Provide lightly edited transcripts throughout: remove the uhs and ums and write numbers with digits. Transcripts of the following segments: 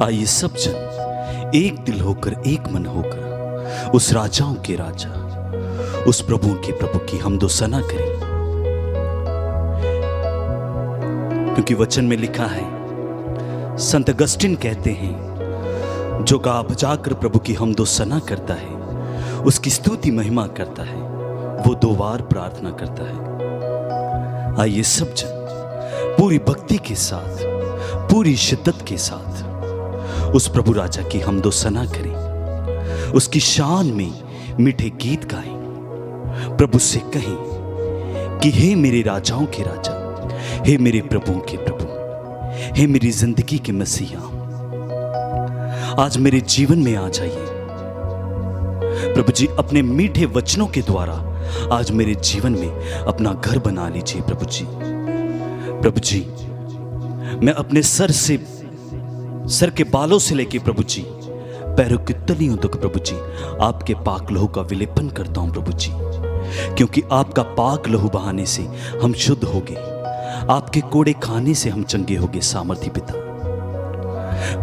आइए सब जन एक दिल होकर, एक मन होकर उस राजाओं के राजा, उस प्रभुओं के प्रभु की हमदो सना करें। क्योंकि वचन में लिखा है, संत अगस्टिन कहते हैं, जो गा बजाकर प्रभु की हमदो सना करता है, उसकी स्तुति महिमा करता है, वो 2 बार प्रार्थना करता है। आइए सब जन पूरी भक्ति के साथ, पूरी शिद्दत के साथ उस प्रभु राजा की हमदो सना करें, उसकी शान में मीठे गीत गाएं, प्रभु से कहें कि हे मेरे राजाओं के राजा, हे मेरे प्रभुओं के प्रभु, हे मेरी जिंदगी के मसीहा, आज मेरे जीवन में आ जाइए। प्रभु जी अपने मीठे वचनों के द्वारा आज मेरे जीवन में अपना घर बना लीजिए। प्रभु जी मैं अपने सर के बालों से लेके प्रभु जी पैरों की तलियों तक प्रभु जी आपके पाक लहू का विलेपन करता हूं प्रभु जी, क्योंकि आपका पाक लहू बहाने से हम शुद्ध हो गए, आपके कोड़े खाने से हम चंगे हो गए सामर्थी पिता।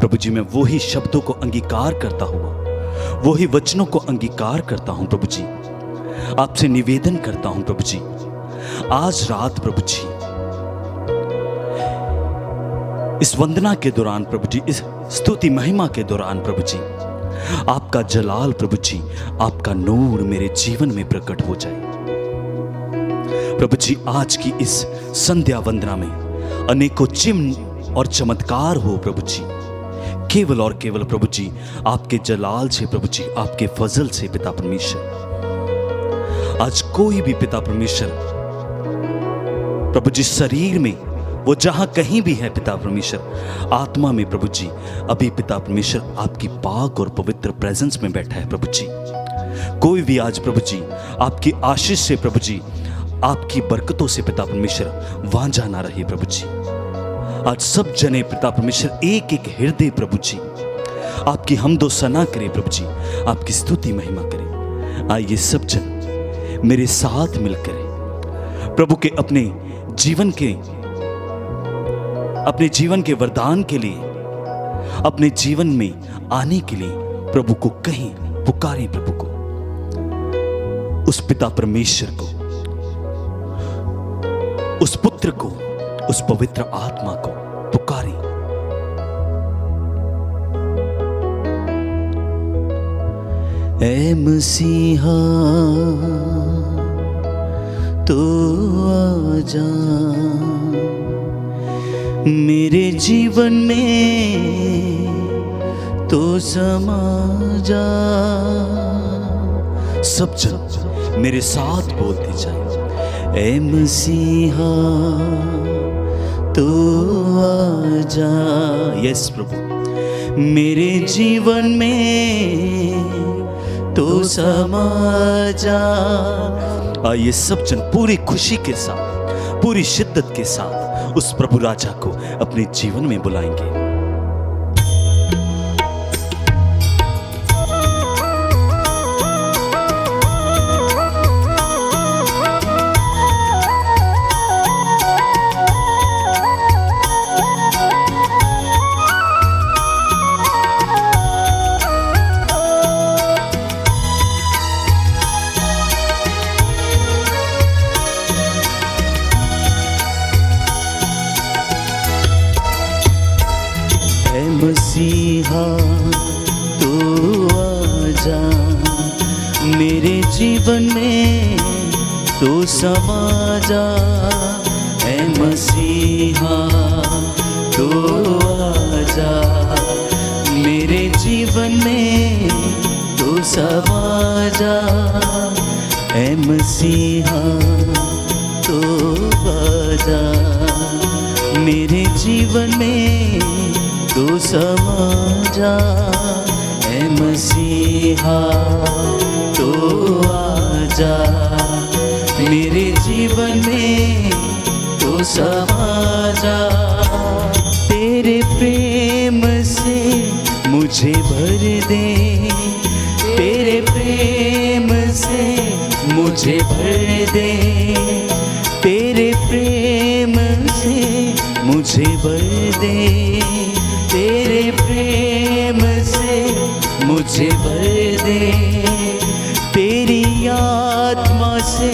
प्रभु जी मैं वही शब्दों को अंगीकार करता हुआ, वही वचनों को अंगीकार करता हूं प्रभु जी, आपसे निवेदन करता हूं प्रभु जी, आज रात प्रभु जी इस वंदना के दौरान प्रभु जी, इस स्तुति महिमा के दौरान प्रभु जी, आपका जलाल प्रभु जी, आपका नूर मेरे जीवन में प्रकट हो जाए। प्रभु जी आज की इस संध्या वंदना में अनेकों चिन्ह और चमत्कार हो प्रभु जी, केवल और केवल प्रभु जी आपके जलाल से प्रभु जी, आपके फजल से पिता परमेश्वर। आज कोई भी पिता परमेश्वर प्रभु जी शरीर में, वो जहां कहीं भी है पिता परमेश्वर, आत्मा में प्रभु जी अभी पिता परमेश्वर आपकी पाक और पवित्र प्रेजेंस में बैठा है प्रभु जी। कोई भी आज प्रभु जी आपकी आशीष से प्रभु जी, आपकी बरकतों से पिता परमेश्वर वांझा ना रहे प्रभु जी। आज सब जने पिता परमेश्वर एक एक हृदय प्रभु जी आपकी हमदो सना करे प्रभु जी, आपकी स्तुति महिमा करे। आइए सब जन मेरे साथ मिलकर प्रभु के अपने जीवन के वरदान के लिए, अपने जीवन में आने के लिए प्रभु को कहें, पुकारें प्रभु को, उस पिता परमेश्वर को, उस पुत्र को, उस पवित्र आत्मा को पुकारें। ऐ मसीहा तो आजा मेरे जीवन में तो समा जा। सब जन मेरे साथ बोलते जाए, ऐ मसीहा तो आजा। यस प्रभु मेरे जीवन में तो समा जा। आइए सब जन पूरी खुशी के साथ, पूरी शिद्दत के साथ उस प्रभु राजा को अपने जीवन में बुलाएंगे। मसीहा तो आजा मेरे जीवन में तो समा जा। ऐ मसीहा तो आजा मेरे जीवन में तो समा जा। ऐ मसीहा तो आजा मेरे जीवन में तो समा जा। ऐ मसीहा तो आजा मेरे जीवन में तो समा जा। तेरे प्रेम से मुझे भर दे, तेरे प्रेम से मुझे भर दे, तेरे प्रेम से मुझे भर दे, तेरे प्रेम मुझे भर दे, तेरी आत्मा से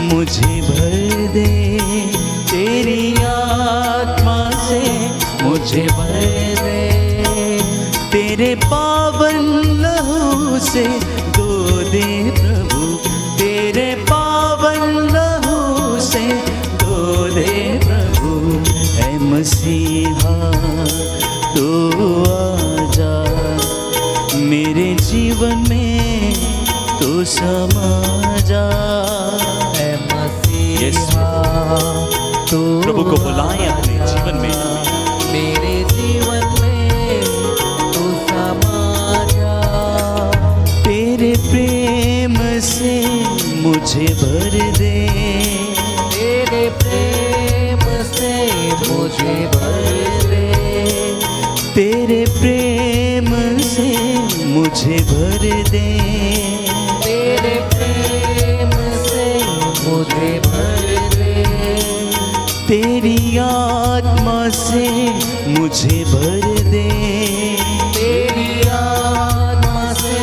मुझे भर दे, तेरी आत्मा से मुझे भर दे, तेरे पावन लहू से धो दे प्रभु, तेरे पावन लहू से धो दे प्रभु। ऐ मसीहा तू आजा, मेरे जीवन में तू समा जा। ऐ मसीहा तू प्रभु को बुलाएं अपने जीवन में, मेरे जीवन में तू समा जा। तेरे प्रेम से मुझे भर दे, तेरे प्रेम से मुझे भर दे, तेरे प्रेम से मुझे भर दे, तेरे प्रेम से मुझे भर दे, तेरी आत्मा से मुझे भर दे, तेरी आत्मा से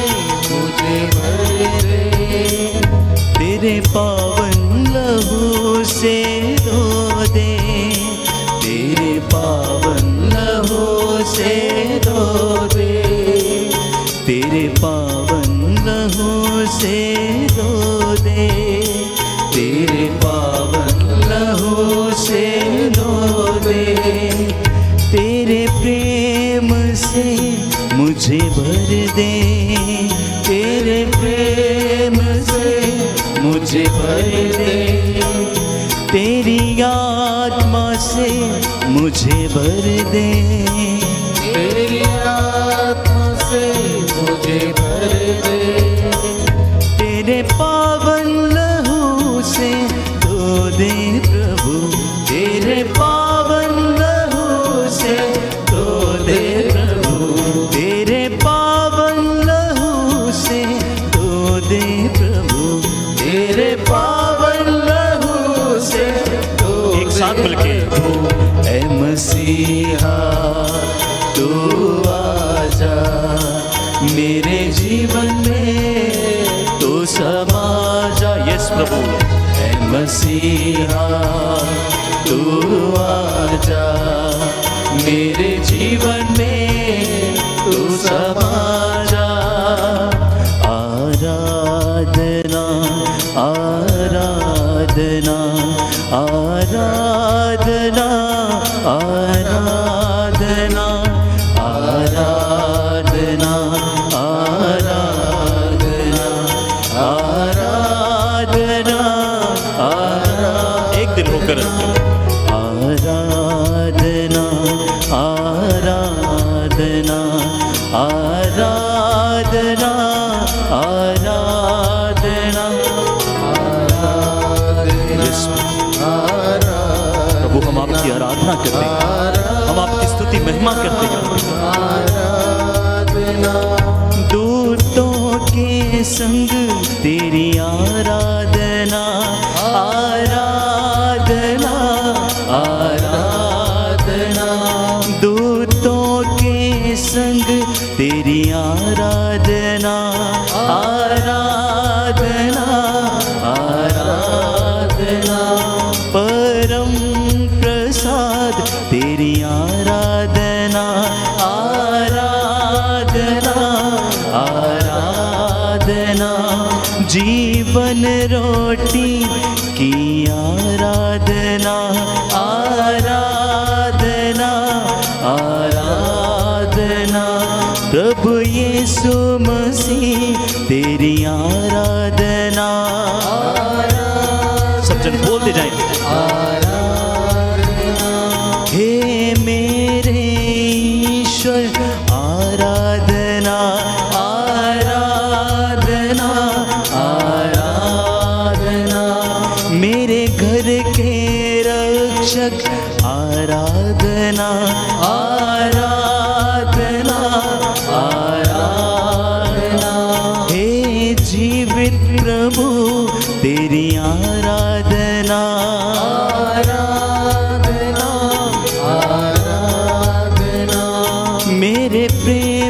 मुझे भर दे, तेरे पावन लहू से धो दे, तेरे पावन लहू से धो दे, तेरे पावन लहू से धो दे, तेरे पावन लहू से धो दे, तेरे प्रेम से मुझे भर दे, तेरे प्रेम से मुझे भर दे, तेरी आत्मा से मुझे भर दे, तेरी आत्मा से मुझे भर दे, तेरे पावन लहू से धो दे प्रभु, तेरे पावन लहू से धो दे प्रभु, तेरे पावन लहू से धो दे प्रभु, तेरे पावन लहू से धो दे। एक साथ मिलके, ऐ मसीहा तू आजा, मेरे जीवन में तू समा जा। यस प्रभु, ऐ मसीहा तू आजा, मेरे जीवन में तू समा जा। आराधना आराधना आराधना आराधना आराधना आराधना आराधना आराधना, एक दिन होकर आराधना आराधना आराधना आराधना आराधना। प्रभु हम आपकी आराधना करते हैं, हम आपकी स्तुति महिमा करते हैं। दूतों के संग तेरी आराधना आराधना आराधना, दूतों के संग तेरी आराधना आराधना आराधना, परम प्रसाद तेरी आराधना आराधना आराधना, जीवन रोटी की आराधना आराधना आराधना, प्रभु यीशु मसीह तेरी आराधना। सब जन बोलते जाएं, हे मेरे ईश्वर आराधना आराधना आराधना, मेरे घर के रक्षक आराधना आराधना आराधना, हे जीवित प्रभु तेरी आराधना आराधना आराधना, मेरे प्रेम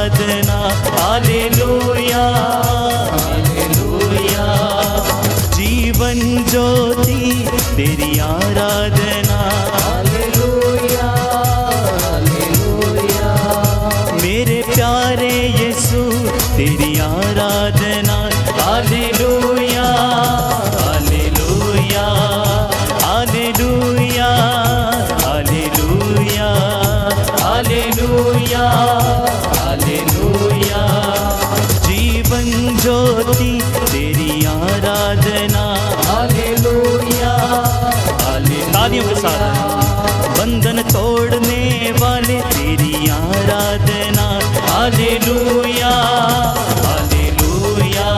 आराधना, हालेलुया हालेलुया। जीवन ज्योति तेरी आराधना, हालेलुया हालेलुया। मेरे प्यारे यीशु तेरी आराधना, hallelujah hallelujah hallelujah hallelujah hallelujah hallelujah. जीवन ज्योति तेरी आराधना, हालेलुया हालेलुया। तालियों के साथ। बंधन तोड़ने वाले तेरी आराधना, हालेलुया हालेलुया।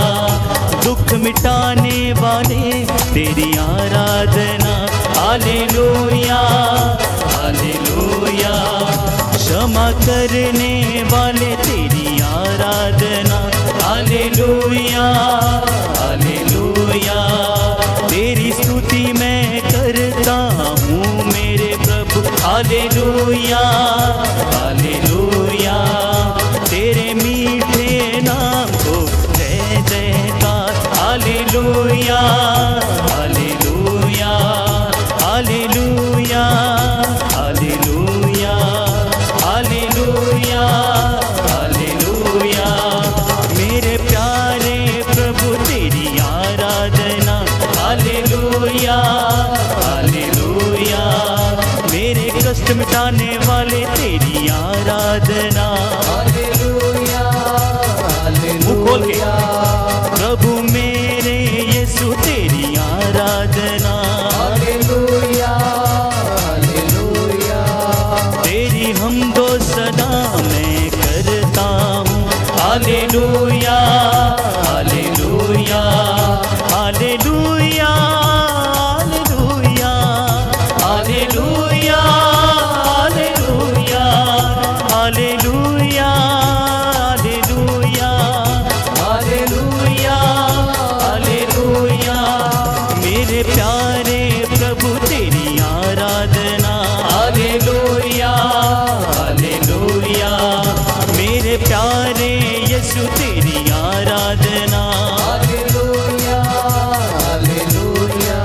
दुख मिटाने वाले तेरी आराधना, हालेलुया हालेलुया। क्षमा करने वाले तेरी आराधना, हालेलुया हालेलुया। तेरी स्तुति मैं करता हूँ मेरे प्रभु, हालेलुया हालेलुया। तेरे मीठे नाम को जय जयकार, hallelujah hallelujah hallelujah hallelujah hallelujah hallelujah. मेरे प्यारे प्रभु तेरी आराधना, हालेलुया हालेलुया। मेरे कष्ट मिटाने वाले तेरी आराधना, हालेलुया हालेलुया। मुँह खोल के प्रभु मेरे यीशु तेरी आराधना, हालेलुया हालेलुया। तेरी हमदो सदा मैं करता हूँ, hallelujah hallelujah hallelujah hallelujah hallelujah hallelujah hallelujah hallelujah hallelujah. मेरे प्यारे प्रभु तेरी आराधना, हालेलुया हालेलुया। मेरे प्यारे यीशु तेरी आराधना, हालेलुया हालेलुया।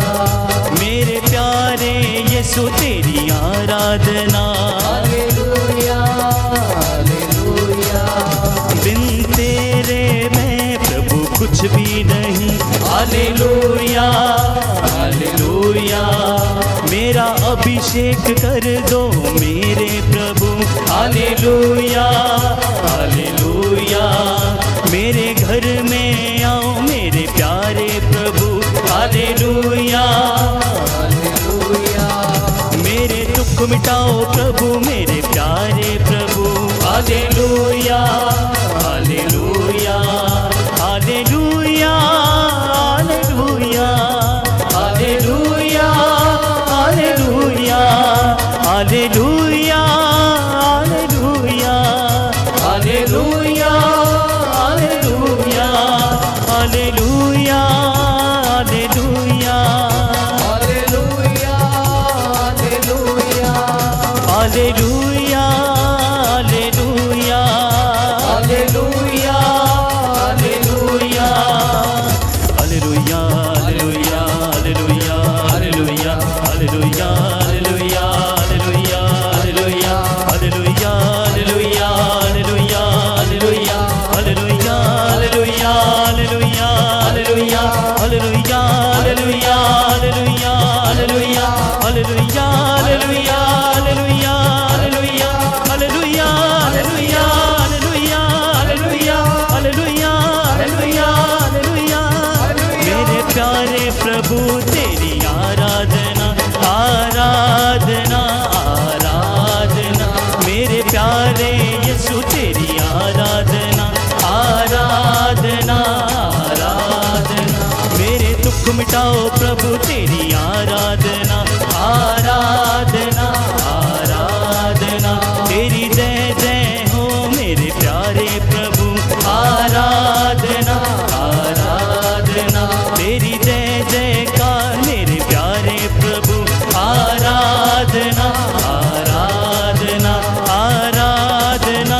मेरे प्यारे यीशु तेरी आराधना, हालेलुया हालेलुया। बिन तेरे मैं प्रभु कुछ भी नहीं, हालेलुया हालेलुया। मेरा अभिषेक कर दो मेरे प्रभु, हालेलुया हालेलुया। मेरे घर में आओ मेरे प्यारे प्रभु, हालेलुया हालेलुया। मेरे दुख मिटाओ प्रभु मेरे प्यारे प्रभु, hallelujah hallelujah hallelujah hallelujah hallelujah hallelujah hallelujah hallelujah hallelujah hallelujah hallelujah hallelujah hallelujah प्रभु तेरी आराधना आराधना आराधना। मेरे प्यारे यीशु तेरी आराधना आराधना आराधना। मेरे दुख मिटाओ प्रभु तेरी आराधना आराधना आराधना। तेरी जय जय हो मेरे प्यारे प्रभु, आराधना आराधना। तेरी जय जयकार मेरे प्यारे प्रभु, आराधना आराधना आराधना आराधना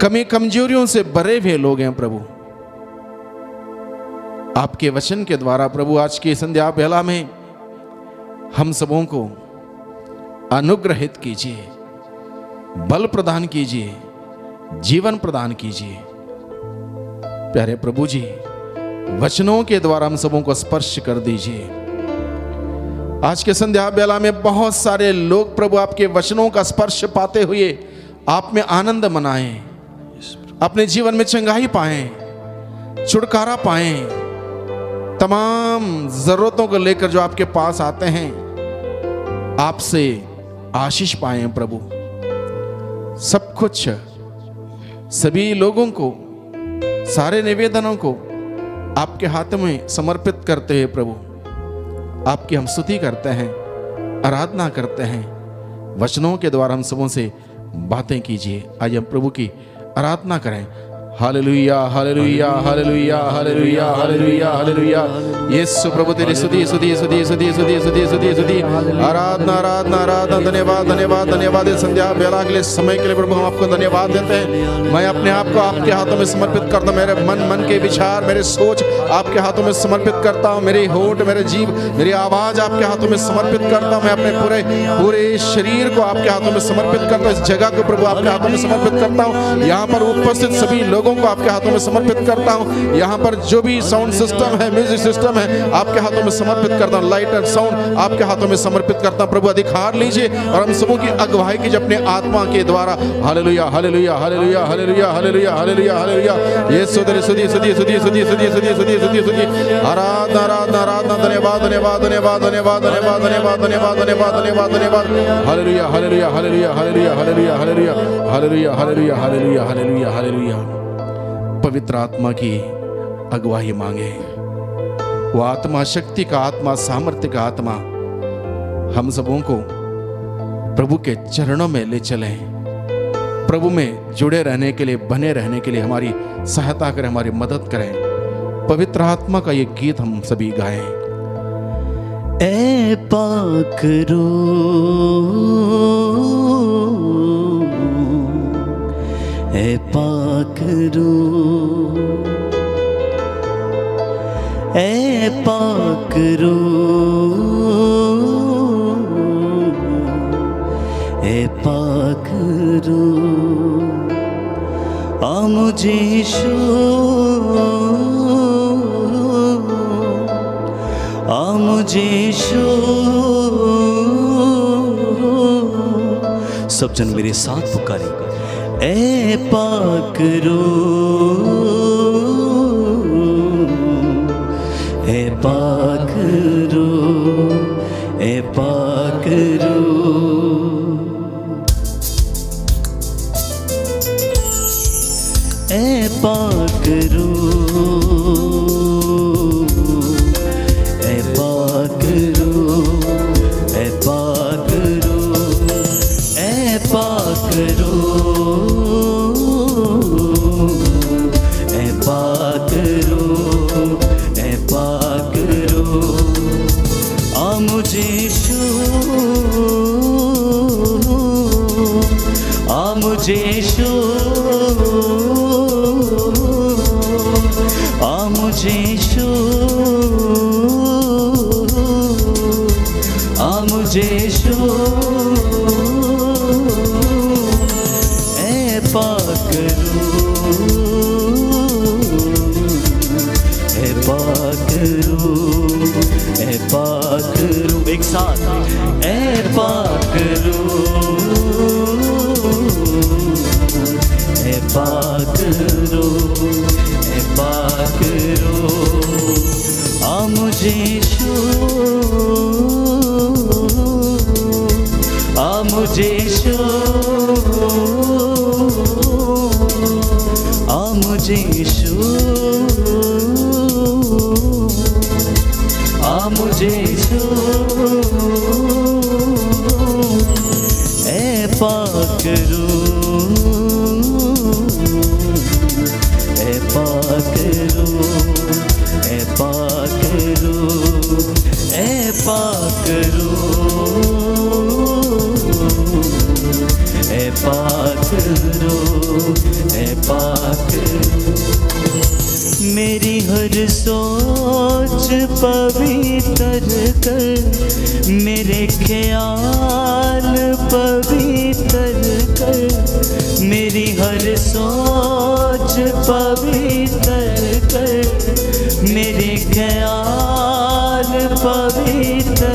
कमी कमजोरियों से भरे हुए लोग हैं प्रभु। आपके वचन के द्वारा प्रभु आज की संध्या बेला में हम सबों को अनुग्रहित कीजिए, बल प्रदान कीजिए, जीवन प्रदान कीजिए। प्यारे प्रभु जी, वचनों के द्वारा हम सबों को स्पर्श कर दीजिए। आज के संध्या बेला में बहुत सारे लोग प्रभु आपके वचनों का स्पर्श पाते हुए आप में आनंद मनाएं, अपने जीवन में चंगाई पाएं, छुटकारा पाएं। तमाम जरूरतों को लेकर जो आपके पास आते हैं, आपसे आशीष पाएं प्रभु। सब कुछ, सभी लोगों को, सारे निवेदनों को आपके हाथों में समर्पित करते हुए प्रभु आपकी हम स्तुति करते हैं, आराधना करते हैं। वचनों के द्वारा हम सबों से बातें कीजिए। आज हम प्रभु की आराधना करें। Hallelujah, hallelujah, hallelujah, hallelujah, hallelujah, hallelujah. Yeshu प्रभु तेरी स्तुति, स्तुति, स्तुति, स्तुति, स्तुति, स्तुति, स्तुति, स्तुति, आराधना, आराधना, आराधना। धन्यवाद, धन्यवाद, धन्यवाद। संध्या बेला के लिए, समय के लिए प्रभु हम आपको धन्यवाद देते हैं। मैं अपने आप को आपके हाथों में समर्पित करता हूँ। मेरे मन के विचार, मेरे सोच आपके हाथों में समर्पित करता हूँ। मेरी होंठ, मेरे जीव, मेरी आवाज आपके हाथों में समर्पित करता हूँ। मैं अपने पूरे शरीर को आपके हाथों में समर्पित करता हूँ। इस जगह को प्रभु आपके हाथों में समर्पित करता हूँ। यहाँ पर उपस्थित सभी लोगों को आपके हाथों में समर्पित करता हूं। यहाँ पर जो भी साउंड सिस्टम है, म्यूजिक सिस्टम है, आपके हाथों में समर्पित करता हूं। लाइट और साउंड आपके हाथों में समर्पित करता हूं। प्रभु अधिकार लीजिए और हम सबों की अगुवाई कीजिए अपने आत्मा के द्वारा। Hallelujah, hallelujah, hallelujah, hallelujah, hallelujah, hallelujah, hallelujah. Yeshu तेरी स्तुति, स्तुति, स्तुति, स्तुति, स्तुति, स्तुति, स्तुति, स्तुति, स्तुति। आराधना, आराधना, आराधना। धन्यवाद, धन्यवाद, धन्यवाद, धन्यवाद, धन्यवाद, धन्यवाद, धन्यवाद, धन्यवाद, धन्यवाद, धन्यवाद। Hallelujah, hallelujah, hallelujah, hallelujah, hallelujah, hallelujah, hallelujah, hallelujah, hallelujah, hallelujah, hallelujah. पवित्र आत्मा की अगुवाई मांगे। वो आत्मा, शक्ति का आत्मा, सामर्थ्य का आत्मा हम सबों को प्रभु के चरणों में ले चलें। प्रभु में जुड़े रहने के लिए, बने रहने के लिए हमारी सहायता करें, हमारी मदद करें। पवित्र आत्मा का ये गीत हम सभी गाएं। ए पाक ए पाक रूह, ए पाक रूह, ए पाक रूह, आ मुझे यीशु, आ मुझे यीशु। सब जन मेरे साथ पुकारेंगे। ए पाक रूह, ए पाक रूह, ए पाक रूह, ए पाक रूह, ए पाक रूह, ए पाक रूह, ए पाक रूह, ए पाक रूह, ए पाक रूह, आ मुझे यीशु, आ मुझे यीशु, आ मुझे यीशु, आ मुझे यीशु। ए पाक रूह, ए पाक रूह, ए पाक रूह। एक साथ, ए पाक रूह, ए पाक रूह, ए पाक रूह, आ मुझे यीशु, आ मुझे यीशु, आ मुझे यीशु, आ मुझे यीशु। ए पाक रूह, ए पाक रूह, ए पाक रूह, ए पाक रूह, ए पाक रूह, ए हर सोच पवित्र कर, मेरे ख्याल पवित्र कर, मेरी हर सोच पवित्र कर, मेरे ख्याल पवित्र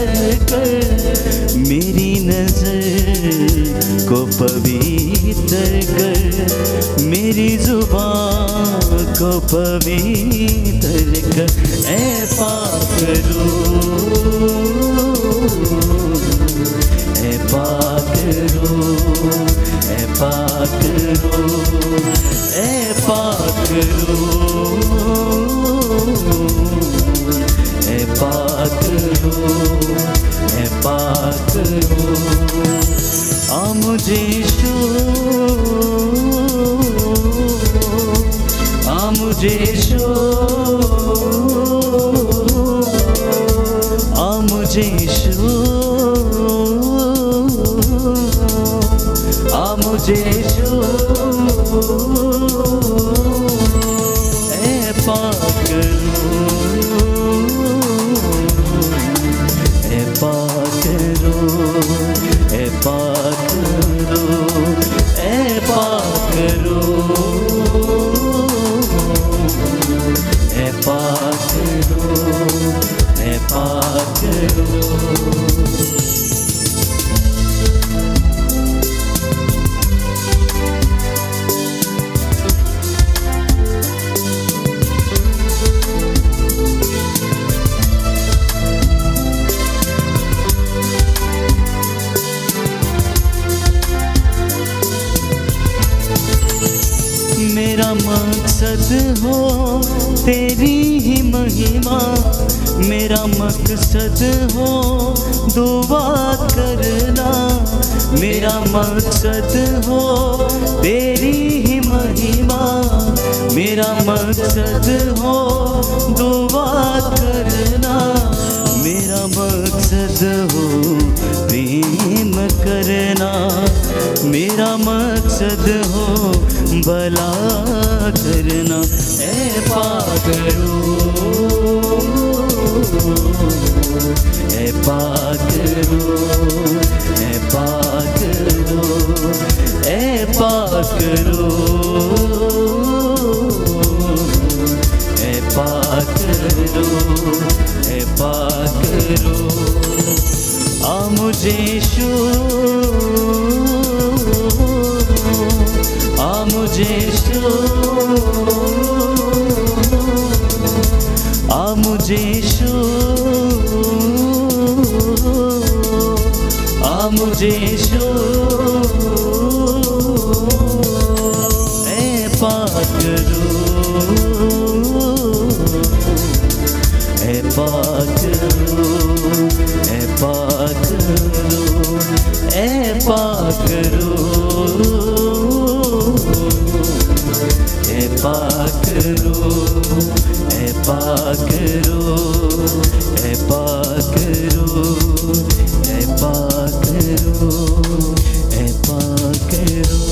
कर, मेरी नजर को पवित्र कर, मेरी जुबान को पवित्र कर। ऐ पाक रूह, ऐ पाक रूह, ऐ पाक रूह, ऐ पाक रूह, ऐ पाक रूह, ऐ पाक रूह। आ मुझे यीशु, आ मुझे यीशु, आ मुझे यीशु, आ मुझे यीशु। ऐ पाक रूह, ऐ पाक रूह, ऐ पाक रूह, ऐ पाक रूह, ऐ पाक रूह, ऐ पाक रूह। मेरा मकसद हो तेरी ही महिमा, मेरा मकसद हो दुआ करना, मेरा मकसद हो तेरी ही महिमा, मेरा मकसद हो दुआ करना, मेरा मकसद हो प्रेम करना, मेरा मकसद हो भला करना। ऐ पाक रूह, ऐ पाक रूह, ऐ पाक रूह, ऐ पाक रूह, ऐ पाक रूह, ऐ पाक रूह। आ मुझे यीशु, आ मुझे यीशु, आ मुझे यीशु, आ मुझे यीशु। ऐ पाक रूह, ऐ पाक रूह, ऐ पाक रूह, ऐ पाक रूह, ऐ पाक रूह, ऐ पाक रूह, ऐ पाक रूह, ऐ पाक रूह, ऐ पाक रूह।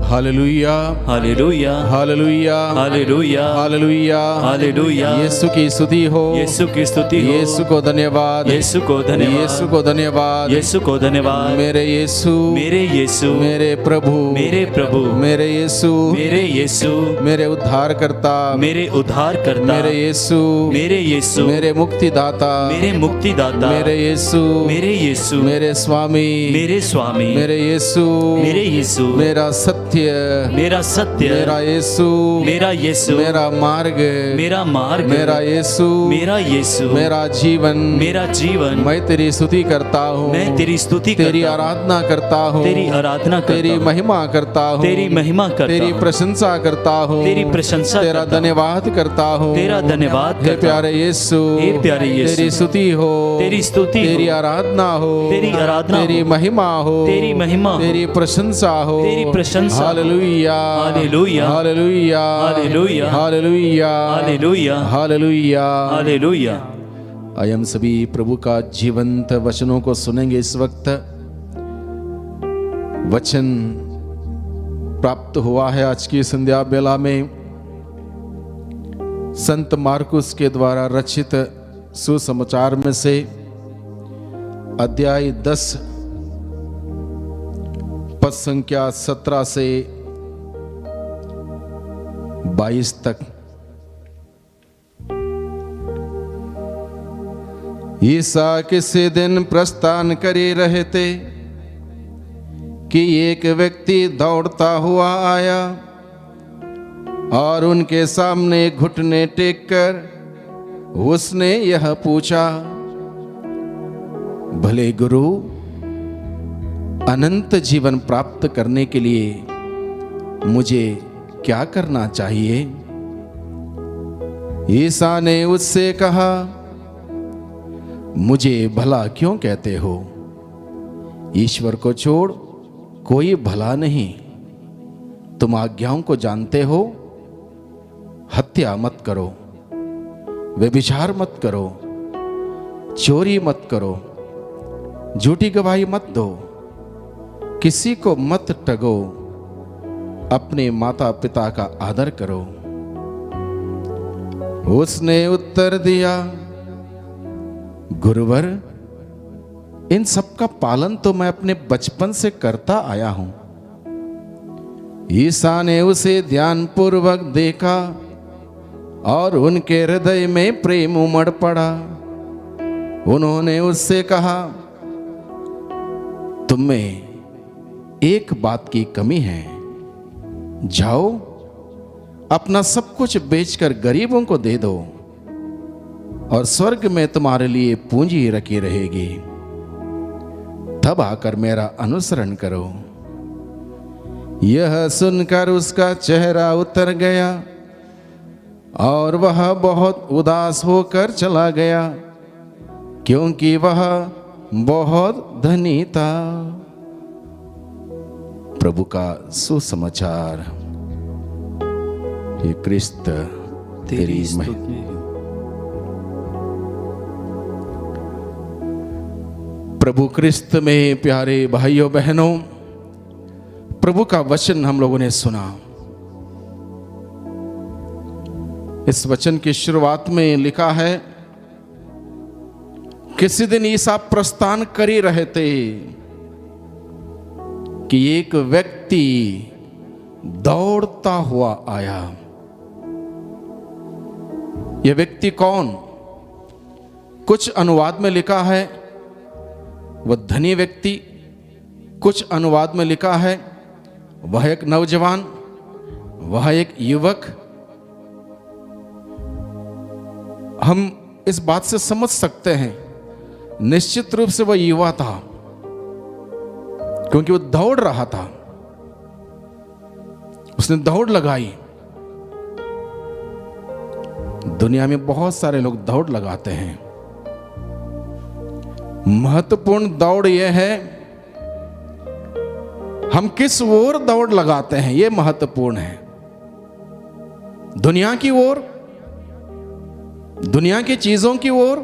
Hallelujah, hallelujah, hallelujah, hallelujah, hallelujah, hallelujah. Yeshu की स्तुति हो, यीशु की स्तुति हो, यीशु को धन्यवाद, यीशु को धन्यवाद, यीशु को धन्यवाद, यीशु को धन्यवाद। मेरे यीशु, मेरे यीशु, मेरे प्रभु, मेरे प्रभु, मेरे यीशु, मेरे यीशु, मेरे उद्धारकर्ता, मेरे उद्धारकर्ता, मेरे यीशु, मेरे यीशु, मेरे मुक्तिदाता, मेरे मुक्तिदाता, मेरे यीशु, मेरे यीशु, मेरे स्वामी, मेरे स्वामी, मेरे यीशु, मेरे यीशु, मेरा सत्य, मेरा सत्य, मेरा यीशु, मेरा यीशु, मेरा मार्ग, मेरा मार्ग, मेरा यीशु, मेरा यीशु, मेरा जीवन, मेरा जीवन। मैं तेरी स्तुति करता हूँ, मैं तेरी स्तुति तेरी करता हूँ, आराधना करता हूँ, तेरी आराधना करता तेरी हूँ, महिमा करता हूँ, तेरी महिमा करता तेरी हूँ, प्रशंसा करता हूँ, तेरी प्रशंसा तेरा करता हूँ, धन्यवाद करता हूँ, तेरा धन्यवाद हे करता हूँ। प्यारे यीशु, हे प्यारे यीशु, तेरी स्तुति हो, तेरी स्तुति हो, तेरी आराधना हो, तेरी आराधना तेरी हो, महिमा हो, तेरी महिमा हो, तेरी प्रशंसा हो, तेरी प्रशंसा हो। Hallelujah, hallelujah, hallelujah, hallelujah, hallelujah, hallelujah, hallelujah. Hallelujah. आइए हम सभी प्रभु का जीवंत वचनों को सुनेंगे। इस वक्त वचन प्राप्त हुआ है आज की संध्या बेला में संत मार्कुस के द्वारा रचित सुसमाचार में से अध्याय 10 पद संख्या 17 से 22 तक। ईसा किसी दिन प्रस्थान करे रहे थे कि एक व्यक्ति दौड़ता हुआ आया और उनके सामने घुटने टेक कर उसने यह पूछा, भले गुरु, अनंत जीवन प्राप्त करने के लिए मुझे क्या करना चाहिए? ईसा ने उससे कहा, मुझे भला क्यों कहते हो? ईश्वर को छोड़ कोई भला नहीं। तुम आज्ञाओं को जानते हो, हत्या मत करो, व्यभिचार मत करो, चोरी मत करो, झूठी गवाही मत दो, किसी को मत ठगो, अपने माता पिता का आदर करो। उसने उत्तर दिया, गुरुवर, इन सब का पालन तो मैं अपने बचपन से करता आया हूं। ईसा ने उसे ध्यानपूर्वक देखा और उनके हृदय में प्रेम उमड़ पड़ा। उन्होंने उससे कहा, तुम में एक बात की कमी है। जाओ, अपना सब कुछ बेचकर गरीबों को दे दो और स्वर्ग में तुम्हारे लिए पूंजी रखी रहेगी। तब आकर मेरा अनुसरण करो। यह सुनकर उसका चेहरा उतर गया और वह बहुत उदास होकर चला गया, क्योंकि वह बहुत धनी था। प्रभु का सुसमाचार। हे क्रिस्त, तेरी महिमा। प्रभु क्रिस्त में प्यारे भाइयों बहनों, प्रभु का वचन हम लोगों ने सुना। इस वचन की शुरुआत में लिखा है, किसी दिन ईसा प्रस्थान कर ही रहे थे कि एक व्यक्ति दौड़ता हुआ आया। यह व्यक्ति कौन? कुछ अनुवाद में लिखा है वह धनी व्यक्ति, कुछ अनुवाद में लिखा है वह एक नौजवान, वह एक युवक। हम इस बात से समझ सकते हैं निश्चित रूप से वह युवा था, क्योंकि वो दौड़ रहा था। उसने दौड़ लगाई। दुनिया में बहुत सारे लोग दौड़ लगाते हैं। महत्वपूर्ण दौड़ यह है, हम किस ओर दौड़ लगाते हैं, यह महत्वपूर्ण है। दुनिया की ओर, दुनिया की चीजों की ओर,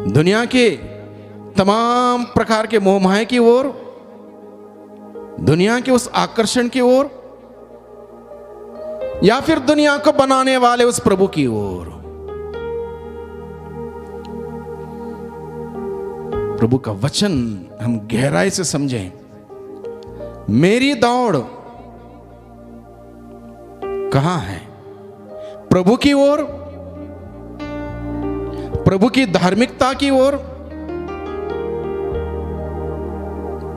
दुनिया के तमाम प्रकार के मोहमाया की ओर, दुनिया के उस आकर्षण की ओर, या फिर दुनिया को बनाने वाले उस प्रभु की ओर। प्रभु का वचन हम गहराई से समझें। मेरी दौड़ कहां है? प्रभु की ओर, प्रभु की धार्मिकता की ओर,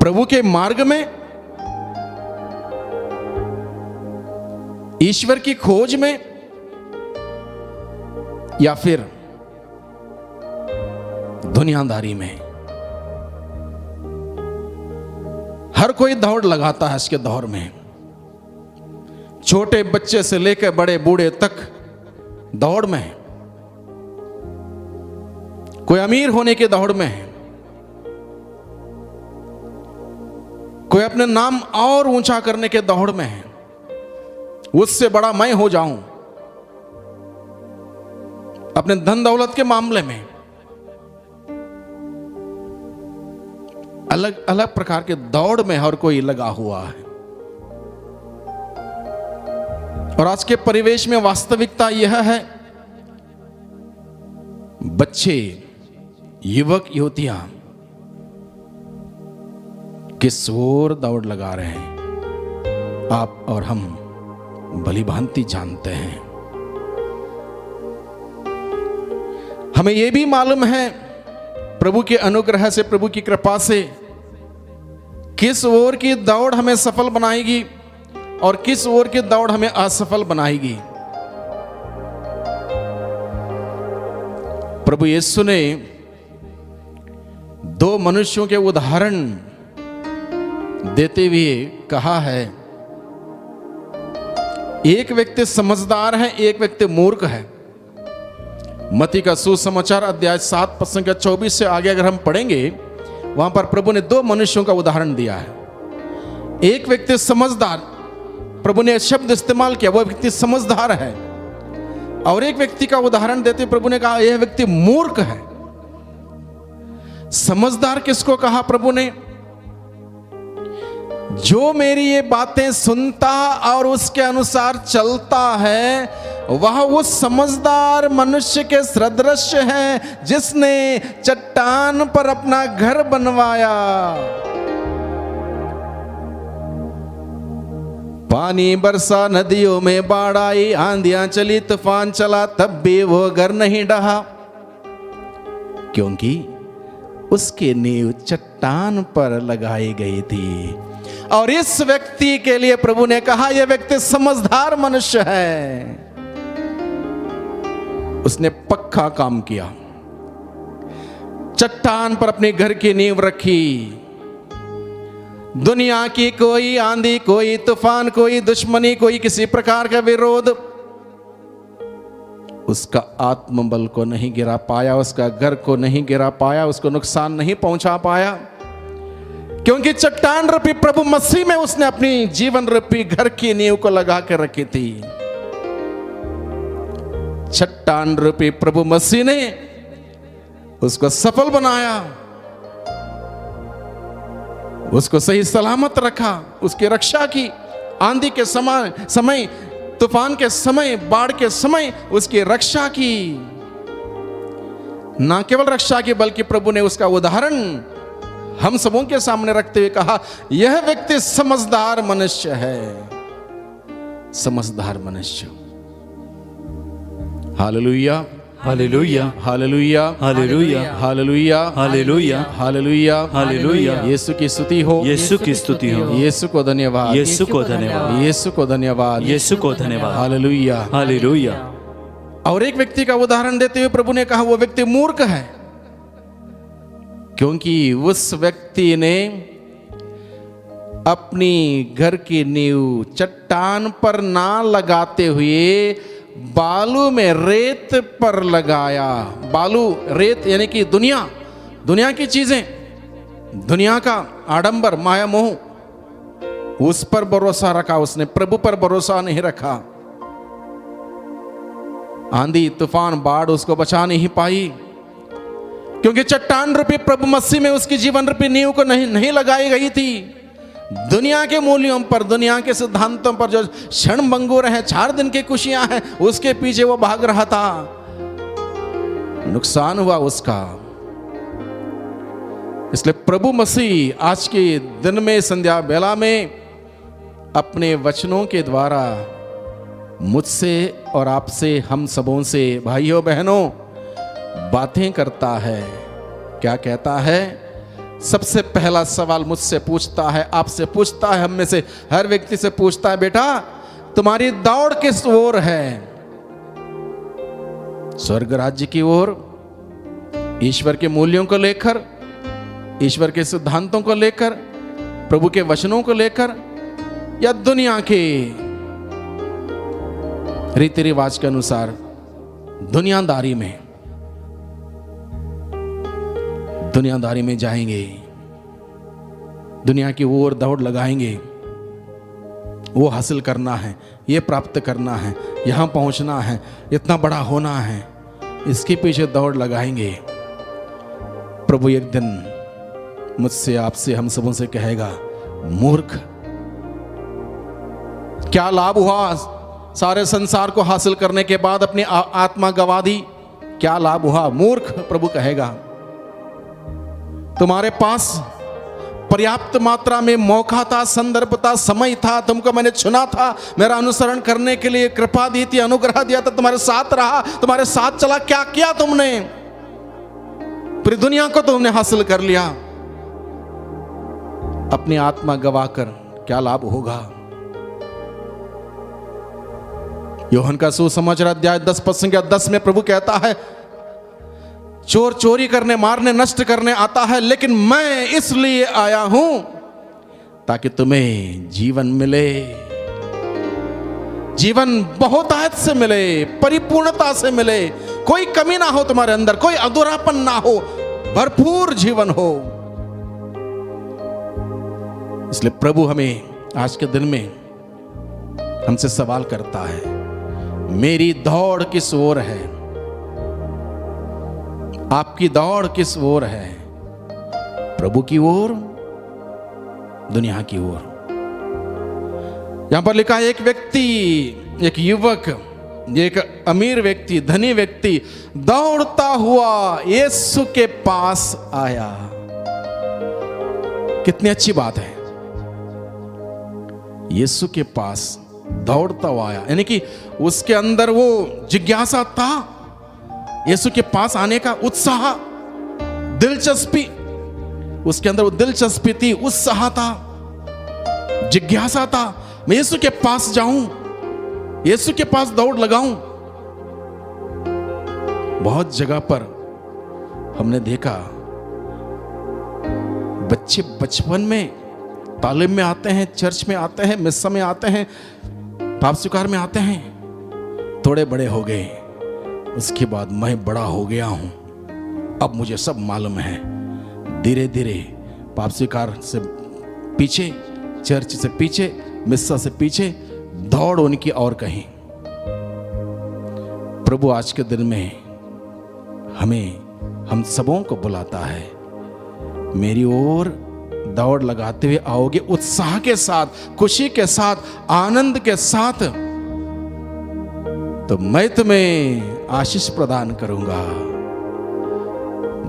प्रभु के मार्ग में, ईश्वर की खोज में, या फिर दुनियादारी में। हर कोई दौड़ लगाता है इसके दौर में। छोटे बच्चे से लेकर बड़े बूढ़े तक दौड़ में है। कोई अमीर होने की दौड़ में है, कोई अपने नाम और ऊंचा करने के दौड़ में है, उससे बड़ा मैं हो जाऊं। अपने धन दौलत के मामले में अलग अलग प्रकार के दौड़ में हर कोई लगा हुआ है। और आज के परिवेश में वास्तविकता यह है, बच्चे, युवक युवतियां किस ओर दौड़ लगा रहे हैं, आप और हम भली भांति जानते हैं। हमें यह भी मालूम है प्रभु के अनुग्रह से, प्रभु की कृपा से, किस ओर की दौड़ हमें सफल बनाएगी और किस ओर की दौड़ हमें असफल बनाएगी। प्रभु यीशु ने दो मनुष्यों के उदाहरण देते हुए कहा है, एक व्यक्ति समझदार है, एक व्यक्ति मूर्ख है। मत्ती का सुसमाचार अध्याय 7 पद संख्या 24 से आगे अगर हम पढ़ेंगे, वहां पर प्रभु ने दो मनुष्यों का उदाहरण दिया है। एक व्यक्ति समझदार, प्रभु ने शब्द इस्तेमाल किया, वह व्यक्ति समझदार है। और एक व्यक्ति का उदाहरण देते प्रभु ने कहा यह व्यक्ति मूर्ख है। समझदार किसको कहा प्रभु ने? जो मेरी ये बातें सुनता और उसके अनुसार चलता है, वह उस समझदार मनुष्य के सदृश है जिसने चट्टान पर अपना घर बनवाया। पानी बरसा, नदियों में बाढ़ आई, आंधियां चली, तूफान चला, तब भी वो घर नहीं ढहा, क्योंकि उसकी नींव चट्टान पर लगाई गई थी। और इस व्यक्ति के लिए प्रभु ने कहा यह व्यक्ति समझदार मनुष्य है। उसने पक्का काम किया, चट्टान पर अपने घर की नींव रखी। दुनिया की कोई आंधी, कोई तूफान, कोई दुश्मनी, कोई किसी प्रकार का विरोध उसका आत्मबल को नहीं गिरा पाया, उसका घर को नहीं गिरा पाया, उसको नुकसान नहीं पहुंचा पाया, क्योंकि चट्टान रूपी प्रभु मसीह में उसने अपनी जीवन रूपी घर की नींव को लगा कर रखी थी। चट्टान रूपी प्रभु मसीह ने उसको सफल बनाया, उसको सही सलामत रखा, उसकी रक्षा की। आंधी के समय, तूफान के समय, बाढ़ के समय उसकी रक्षा की। ना केवल रक्षा की बल्कि प्रभु ने उसका उदाहरण हम सबों के सामने रखते हुए कहा यह व्यक्ति समझदार मनुष्य है। समझदार मनुष्य। Hallelujah, hallelujah, hallelujah, hallelujah, hallelujah, hallelujah, hallelujah, hallelujah. Yeshu की स्तुति हो, यीशु की स्तुति हो, यीशु को धन्यवाद, यीशु को धन्यवाद, यीशु को धन्यवाद, यीशु को धन्यवाद। Hallelujah, hallelujah. और एक व्यक्ति का उदाहरण देते हुए प्रभु ने कहा वो व्यक्ति मूर्ख है, क्योंकि उस व्यक्ति ने अपनी घर की नींव चट्टान पर ना लगाते हुए बालू में रेत पर लगाया। बालू, रेत यानी कि दुनिया की चीजें, दुनिया का आडंबर, माया मोह, उस पर भरोसा रखा उसने, प्रभु पर भरोसा नहीं रखा। आंधी, तूफान, बाढ़ उसको बचा नहीं पाई, क्योंकि चट्टान रूपी प्रभु मसीह में उसकी जीवन रूपी नींव को नहीं लगाई गई थी। दुनिया के मूल्यों पर, दुनिया के सिद्धांतों पर जो क्षण भंगुर है, 4 दिन की खुशियां हैं, उसके पीछे वो भाग रहा था। नुकसान हुआ उसका। इसलिए प्रभु मसीह आज के दिन में, संध्या बेला में, अपने वचनों के द्वारा मुझसे और आपसे, हम सबों से, भाइयों बहनों, बातें करता है। क्या कहता है? सबसे पहला सवाल मुझसे पूछता है, आपसे पूछता है, हम में से हर व्यक्ति से पूछता है, बेटा तुम्हारी दौड़ किस ओर है? स्वर्ग राज्य की ओर, ईश्वर के मूल्यों को लेकर, ईश्वर के सिद्धांतों को लेकर, प्रभु के वचनों को लेकर, या दुनिया के रीति रिवाज के अनुसार दुनियादारी में जाएंगे, दुनिया की ओर दौड़ लगाएंगे। वो हासिल करना है, ये प्राप्त करना है, यहां पहुंचना है, इतना बड़ा होना है, इसके पीछे दौड़ लगाएंगे। प्रभु एक दिन मुझसे, आपसे, हम सबों से कहेगा, मूर्ख, क्या लाभ हुआ सारे संसार को हासिल करने के बाद अपनी आत्मा गवा दी, क्या लाभ हुआ? मूर्ख, प्रभु कहेगा। तुम्हारे पास पर्याप्त मात्रा में मौका था, संदर्भ था, समय था, तुमको मैंने चुना था, मेरा अनुसरण करने के लिए कृपा दी थी, अनुग्रह दिया था, तुम्हारे साथ रहा, तुम्हारे साथ चला, क्या किया तुमने? पूरी दुनिया को तुमने हासिल कर लिया, अपनी आत्मा गवाकर क्या लाभ होगा? यूहन्ना का सुसमाचार अध्याय 10 पद संख्या 10 में प्रभु कहता है, चोर चोरी करने, मारने, नष्ट करने आता है, लेकिन मैं इसलिए आया हूं ताकि तुम्हें जीवन मिले, जीवन बहुतायत से मिले, परिपूर्णता से मिले, कोई कमी ना हो तुम्हारे अंदर, कोई अधूरापन ना हो, भरपूर जीवन हो। इसलिए प्रभु हमें आज के दिन में हमसे सवाल करता है, मेरी दौड़ किस ओर है? आपकी दौड़ किस ओर है? प्रभु की ओर, दुनिया की ओर? यहां पर लिखा है, एक व्यक्ति, एक युवक, एक अमीर व्यक्ति, धनी व्यक्ति दौड़ता हुआ यीशु के पास आया। कितनी अच्छी बात है, यीशु के पास दौड़ता हुआ आया, यानी कि उसके अंदर वो जिज्ञासा था, यीशु के पास आने का उत्साह, दिलचस्पी, उसके अंदर वो दिलचस्पी थी, उत्साह था, जिज्ञासा था, मैं यीशु के पास जाऊं, यीशु के पास दौड़ लगाऊं। बहुत जगह पर हमने देखा, बच्चे बचपन में तालीम में आते हैं, चर्च में आते हैं, मिस्सा में आते हैं, पाप स्वीकार में आते हैं, थोड़े बड़े हो गए, उसके बाद मैं बड़ा हो गया हूं, अब मुझे सब मालूम है। धीरे धीरे पाप स्वीकार से पीछे, चर्च से पीछे, मिस्सा से पीछे, दौड़ उनकी और कहीं। प्रभु आज के दिन में हमें, हम सबों को बुलाता है, मेरी ओर दौड़ लगाते हुए आओगे, उत्साह के साथ, खुशी के साथ, आनंद के साथ, तो मैं तुम्हें आशीष प्रदान करूंगा।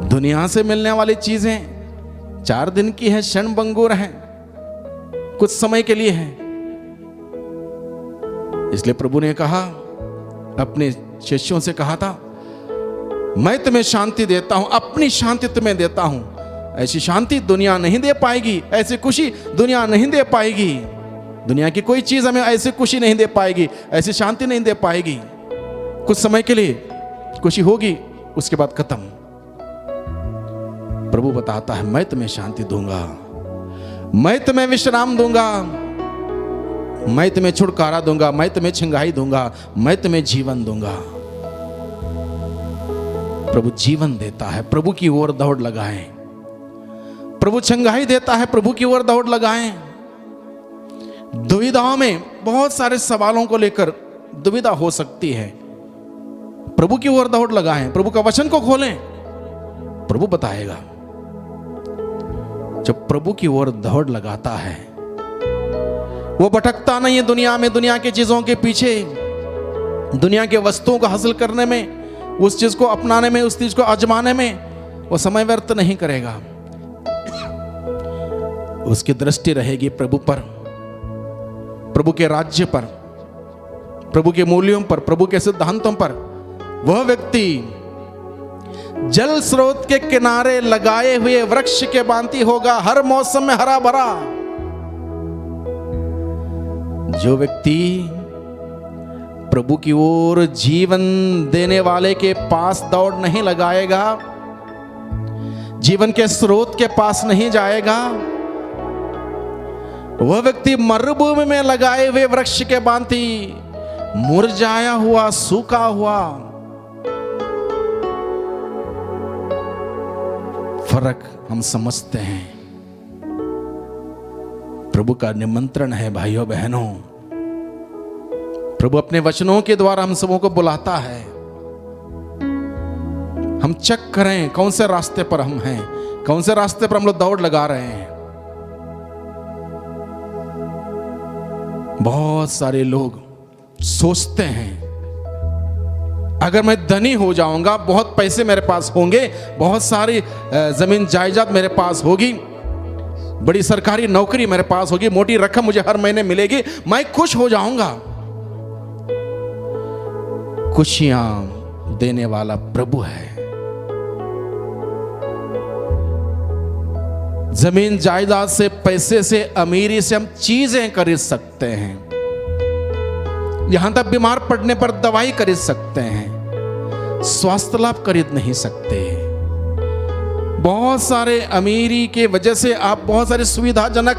दुनिया से मिलने वाली चीजें 4 दिन की है, क्षण भंगुर है, कुछ समय के लिए है। इसलिए प्रभु ने कहा, अपने शिष्यों से कहा था, मैं तुम्हें शांति देता हूं, अपनी शांति तुम्हें देता हूं। ऐसी शांति दुनिया नहीं दे पाएगी, ऐसी खुशी दुनिया नहीं दे पाएगी, दुनिया की कोई चीज हमें ऐसी खुशी नहीं दे पाएगी, ऐसी शांति नहीं दे पाएगी। कुछ समय के लिए खुशी होगी, उसके बाद खत्म। प्रभु बताता है, मैं तुम्हें शांति दूंगा, मैं तुम्हें विश्राम दूंगा, मैं तुम्हें छुटकारा दूंगा, मैं तुम्हें छंगाई दूंगा, मैं तुम्हें जीवन दूंगा। प्रभु जीवन देता है, प्रभु की ओर दौड़ लगाएं। प्रभु छंगाई देता है, प्रभु की ओर दौड़ लगाएं। दुविधाओं में, बहुत सारे सवालों को लेकर दुविधा हो सकती है, प्रभु की ओर दौड़ लगाएं, प्रभु का वचन को खोलें, प्रभु बताएगा। जब प्रभु की ओर दौड़ लगाता है, वो भटकता नहीं है दुनिया में, दुनिया की चीजों के पीछे, दुनिया के वस्तुओं को हासिल करने में, उस चीज को अपनाने में, उस चीज को आजमाने में वो समय व्यर्थ नहीं करेगा। उसकी दृष्टि रहेगी प्रभु पर, प्रभु के राज्य पर, प्रभु के मूल्यों पर, प्रभु के सिद्धांतों पर। वह व्यक्ति जल स्रोत के किनारे लगाए हुए वृक्ष के भांति होगा, हर मौसम में हरा भरा। जो व्यक्ति प्रभु की ओर जीवन देने वाले के पास दौड़ नहीं लगाएगा, जीवन के स्रोत के पास नहीं जाएगा, वह व्यक्ति मरुभूमि में लगाए हुए वृक्ष के भांति मुरझाया हुआ, सूखा हुआ। फर्क हम समझते हैं। प्रभु का निमंत्रण है भाइयों बहनों, प्रभु अपने वचनों के द्वारा हम सबों को बुलाता है। हम चेक करें कौन से रास्ते पर हम हैं, कौन से रास्ते पर हम लोग दौड़ लगा रहे हैं। बहुत सारे लोग सोचते हैं अगर मैं धनी हो जाऊंगा, बहुत पैसे मेरे पास होंगे, बहुत सारी जमीन जायदाद मेरे पास होगी, बड़ी सरकारी नौकरी मेरे पास होगी, मोटी रकम मुझे हर महीने मिलेगी, मैं खुश हो जाऊंगा। खुशियां देने वाला प्रभु है। जमीन जायदाद से, पैसे से, अमीरी से हम चीजें खरीद सकते हैं, यहां तक बीमार पड़ने पर दवाई खरीद सकते हैं, स्वास्थ्य लाभ खरीद नहीं सकते। बहुत सारे अमीरी के वजह से आप बहुत सारी सुविधाजनक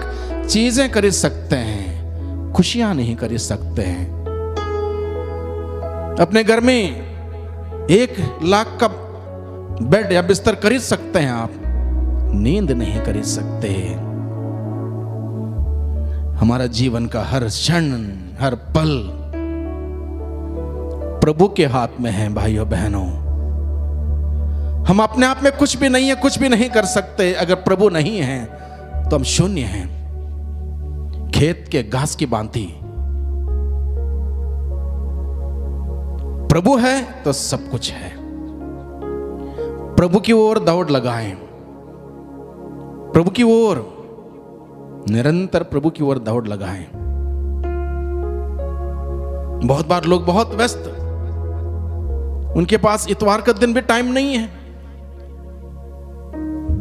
चीजें खरीद सकते हैं, खुशियां नहीं खरीद सकते हैं। अपने घर में 1 लाख का बेड या बिस्तर खरीद सकते हैं, आप नींद नहीं खरीद सकते। हमारा जीवन का हर क्षण, हर पल प्रभु के हाथ में है। भाइयों बहनों, हम अपने आप में कुछ भी नहीं है, कुछ भी नहीं कर सकते। अगर प्रभु नहीं है तो हम शून्य हैं, खेत के घास की भांति। प्रभु है तो सब कुछ है। प्रभु की ओर दौड़ लगाएं, प्रभु की ओर, निरंतर प्रभु की ओर दौड़ लगाएं। बहुत बार लोग बहुत व्यस्त, उनके पास इतवार का दिन भी टाइम नहीं है।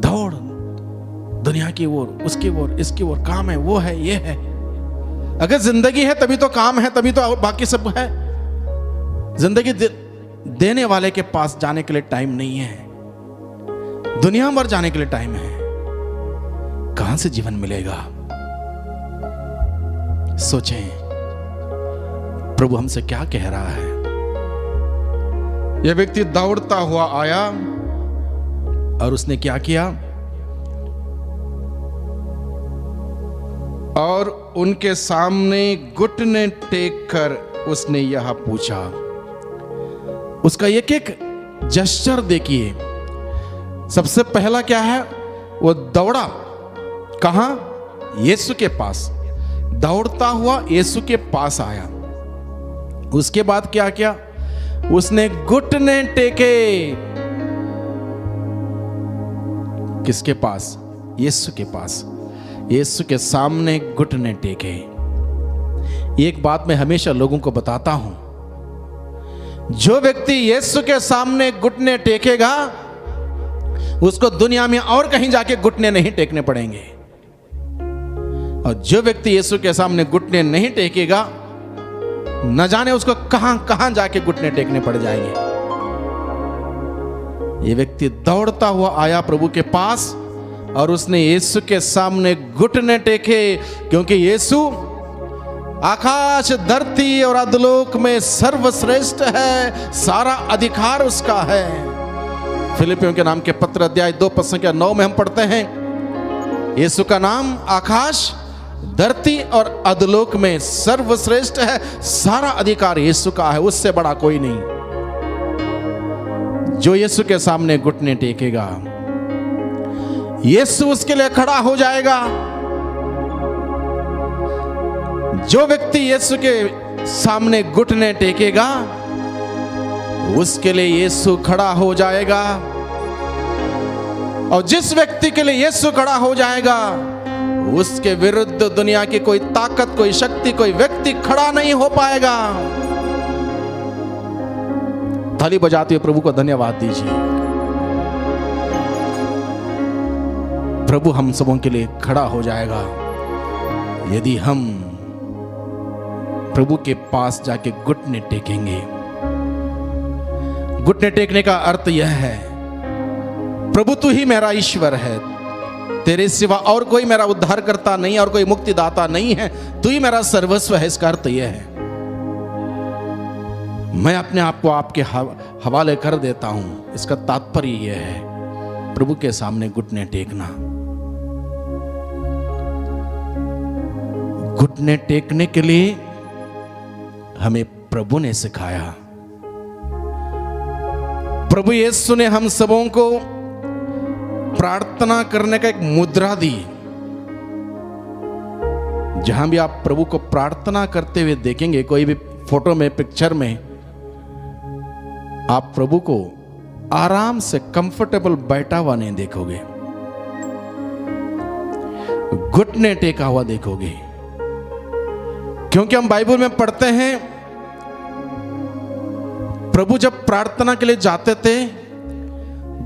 दौड़ दुनिया की ओर, उसकी ओर, इसकी ओर, काम है, वो है, ये है। अगर जिंदगी है तभी तो काम है, तभी तो बाकी सब है। जिंदगी देने वाले के पास जाने के लिए टाइम नहीं है, दुनिया भर जाने के लिए टाइम है। कहां से जीवन मिलेगा? सोचें, प्रभु हमसे क्या कह रहा है। यह व्यक्ति दौड़ता हुआ आया और उसने क्या किया? और उनके सामने घुटने टेक कर उसने यह पूछा। उसका एक एक जेस्चर देखिए। सबसे पहला क्या है? वो दौड़ा कहां? यीशु के पास। दौड़ता हुआ यीशु के पास आया। उसके बाद क्या किया? उसने घुटने टेके। किसके पास? यीशु के पास। यीशु के सामने घुटने टेके। एक बात मैं हमेशा लोगों को बताता हूं, जो व्यक्ति यीशु के सामने घुटने टेकेगा उसको दुनिया में और कहीं जाके घुटने नहीं टेकने पड़ेंगे। और जो व्यक्ति यीशु के सामने घुटने नहीं टेकेगा, न जाने उसको कहां कहां जाके घुटने टेकने पड़ जाएंगे। ये व्यक्ति दौड़ता हुआ आया प्रभु के पास और उसने यीशु के सामने घुटने टेके, क्योंकि यीशु आकाश, धरती और अधोलोक में सर्वश्रेष्ठ है, सारा अधिकार उसका है। फिलिपियों के नाम के पत्र अध्याय 2:9 में हम पढ़ते हैं, यीशु का नाम आकाश, धरती और अधोलोक में सर्वश्रेष्ठ है, सारा अधिकार यीशु का है, उससे बड़ा कोई नहीं। जो यीशु के सामने घुटने टेकेगा, यीशु उसके लिए खड़ा हो जाएगा। जो व्यक्ति यीशु के सामने घुटने टेकेगा, उसके लिए यीशु खड़ा हो जाएगा। और जिस व्यक्ति के लिए यीशु खड़ा हो जाएगा, उसके विरुद्ध दुनिया की कोई ताकत, कोई शक्ति, कोई व्यक्ति खड़ा नहीं हो पाएगा। थाली बजाते हुए प्रभु को धन्यवाद दीजिए। प्रभु हम सबों के लिए खड़ा हो जाएगा यदि हम प्रभु के पास जाके घुटने टेकेंगे। घुटने टेकने का अर्थ यह है, प्रभु तू ही मेरा ईश्वर है, तेरे सिवा और कोई मेरा उद्धार करता नहीं और कोई मुक्तिदाता नहीं है, तू ही मेरा सर्वस्व है। इसका अर्थ यह है, मैं अपने आप को आपके हवाले कर देता हूं। इसका तात्पर्य यह है, प्रभु के सामने घुटने टेकना। घुटने टेकने के लिए हमें प्रभु ने सिखाया। प्रभु यीशु ने हम सबों को प्रार्थना करने का एक मुद्रा दी। जहां भी आप प्रभु को प्रार्थना करते हुए देखेंगे, कोई भी फोटो में, पिक्चर में आप प्रभु को आराम से कंफर्टेबल बैठा हुआ नहीं देखोगे, घुटने टेका हुआ देखोगे। क्योंकि हम बाइबल में पढ़ते हैं प्रभु जब प्रार्थना के लिए जाते थे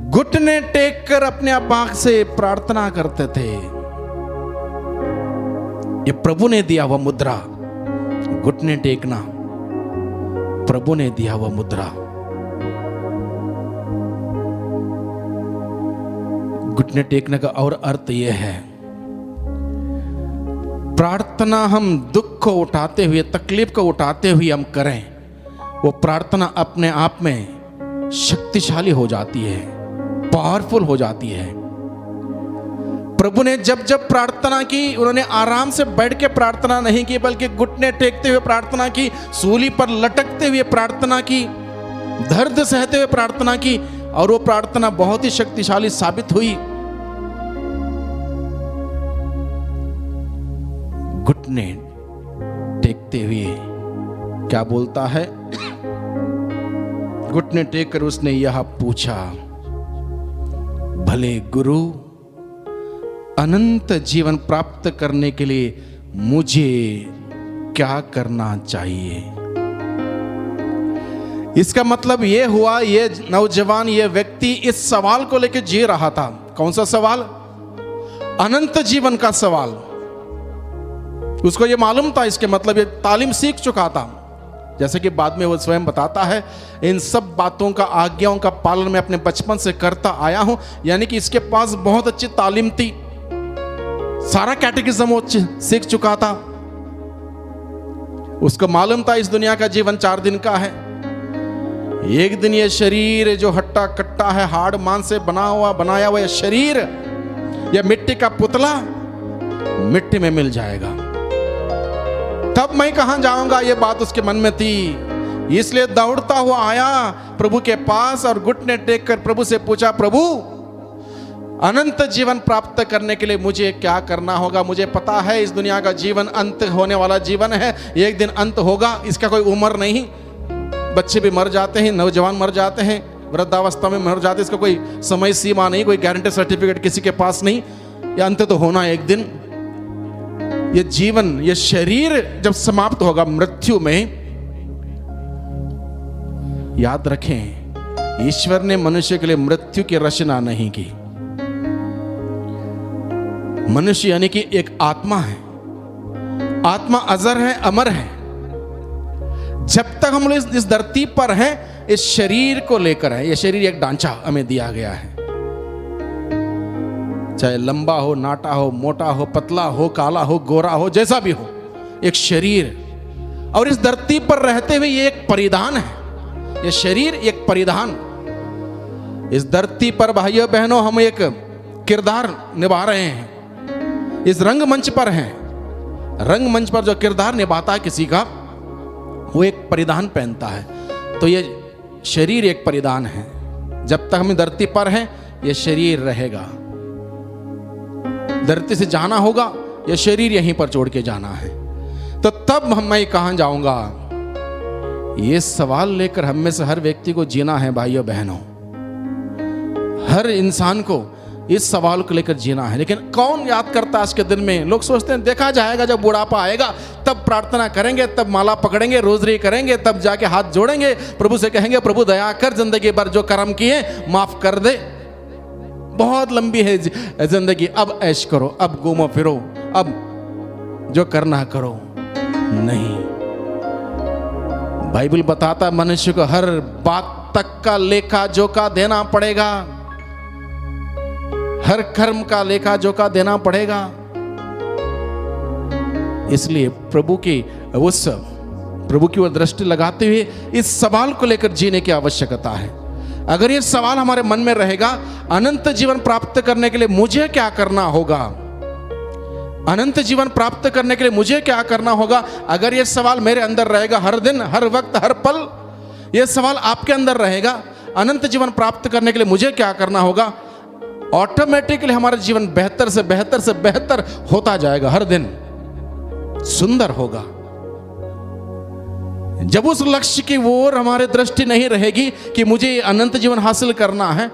घुटने टेक कर अपने आप से प्रार्थना करते थे। ये प्रभु ने दिया हुआ मुद्रा, घुटने टेकना प्रभु ने दिया हुआ मुद्रा। घुटने टेकने का और अर्थ यह है, प्रार्थना हम दुख को उठाते हुए, तकलीफ को उठाते हुए हम करें, वो प्रार्थना अपने आप में शक्तिशाली हो जाती है, पावरफुल हो जाती है। प्रभु ने जब जब प्रार्थना की, उन्होंने आराम से बैठ के प्रार्थना नहीं की, बल्कि घुटने टेकते हुए प्रार्थना की, सूली पर लटकते हुए प्रार्थना की, दर्द सहते हुए प्रार्थना की, और वो प्रार्थना बहुत ही शक्तिशाली साबित हुई। घुटने टेकते हुए क्या बोलता है, घुटने टेक कर उसने यह पूछा, भले गुरु, अनंत जीवन प्राप्त करने के लिए मुझे क्या करना चाहिए? इसका मतलब यह हुआ, ये नौजवान, ये व्यक्ति इस सवाल को लेकर जी रहा था। कौन सा सवाल? अनंत जीवन का सवाल। उसको ये मालूम था, इसके मतलब ये तालीम सीख चुका था। जैसे कि बाद में वो स्वयं बताता है, इन सब बातों का, आज्ञाओं का पालन मैं अपने बचपन से करता आया हूं। यानी कि इसके पास बहुत अच्छी तालीम थी, सारा कैटेकिज्म वो सीख चुका था। उसको मालूम था इस दुनिया का जीवन 4 दिन का है। एक दिन ये शरीर जो हट्टा कट्टा है, हाड़ मांस से बनाया हुआ शरीर, यह मिट्टी का पुतला मिट्टी में मिल जाएगा। तब मैं कहां जाऊंगा, ये बात उसके मन में थी। इसलिए दौड़ता हुआ आया प्रभु के पास और घुटने टेक कर प्रभु से पूछा, प्रभु, अनंत जीवन प्राप्त करने के लिए मुझे क्या करना होगा? मुझे पता है इस दुनिया का जीवन अंत होने वाला जीवन है, एक दिन अंत होगा, इसका कोई उम्र नहीं। बच्चे भी मर जाते हैं, नौजवान मर जाते हैं, वृद्धावस्था में मर जाते हैं, इसका कोई समय सीमा नहीं, कोई गारंटी सर्टिफिकेट किसी के पास नहीं। यह अंत तो होना है एक दिन। ये जीवन, ये शरीर जब समाप्त होगा मृत्यु में, याद रखें ईश्वर ने मनुष्य के लिए मृत्यु की रचना नहीं की। मनुष्य यानी कि एक आत्मा है, आत्मा अजर है, अमर है। जब तक हम लोग इस धरती पर हैं, इस शरीर को लेकर है। यह शरीर एक ढांचा हमें दिया गया है, चाहे लंबा हो, नाटा हो, मोटा हो, पतला हो, काला हो, गोरा हो, जैसा भी हो, एक शरीर। और इस धरती पर रहते हुए ये एक परिधान है, ये शरीर एक परिधान। इस धरती पर भाइयों बहनों हम एक किरदार निभा रहे हैं, इस रंगमंच पर हैं। रंगमंच पर जो किरदार निभाता है किसी का, वो एक परिधान पहनता है। तो ये शरीर एक परिधान है। जब तक हम धरती पर हैं, ये शरीर रहेगा। धरती से जाना होगा, ये शरीर यहीं पर छोड़ के जाना है। तो तब मैं कहां जाऊंगा? ये सवाल लेकर हम में से हर व्यक्ति को जीना है भाइयों बहनों। हर इंसान को इस सवाल को लेकर जीना है। लेकिन कौन याद करता है आज के दिन में? लोग सोचते हैं देखा जाएगा, जब बुढ़ापा आएगा तब प्रार्थना करेंगे, तब माला पकड़ेंगे, रोजरी करेंगे, तब जाके हाथ जोड़ेंगे, प्रभु से कहेंगे प्रभु दया कर, जिंदगी भर जो कर्म किए माफ कर दे। बहुत लंबी है जिंदगी, अब ऐश करो, अब घूमो फिरो, अब जो करना करो। नहीं, बाइबल बताता मनुष्य को हर बात तक का लेखा जोखा देना पड़ेगा, हर कर्म का लेखा जोखा देना पड़ेगा। इसलिए प्रभु की ओर दृष्टि लगाते हुए इस सवाल को लेकर जीने की आवश्यकता है। अगर ये सवाल हमारे मन में रहेगा, अनंत जीवन प्राप्त करने के लिए मुझे क्या करना होगा, अनंत जीवन प्राप्त करने के लिए मुझे क्या करना होगा, अगर ये सवाल मेरे अंदर रहेगा, हर दिन, हर वक्त, हर पल ये सवाल आपके अंदर रहेगा, अनंत जीवन प्राप्त करने के लिए मुझे क्या करना होगा, ऑटोमेटिकली हमारा जीवन बेहतर से बेहतर से बेहतर होता जाएगा, हर दिन सुंदर होगा। जब उस लक्ष्य की ओर हमारे दृष्टि नहीं रहेगी कि मुझे अनंत जीवन हासिल करना है,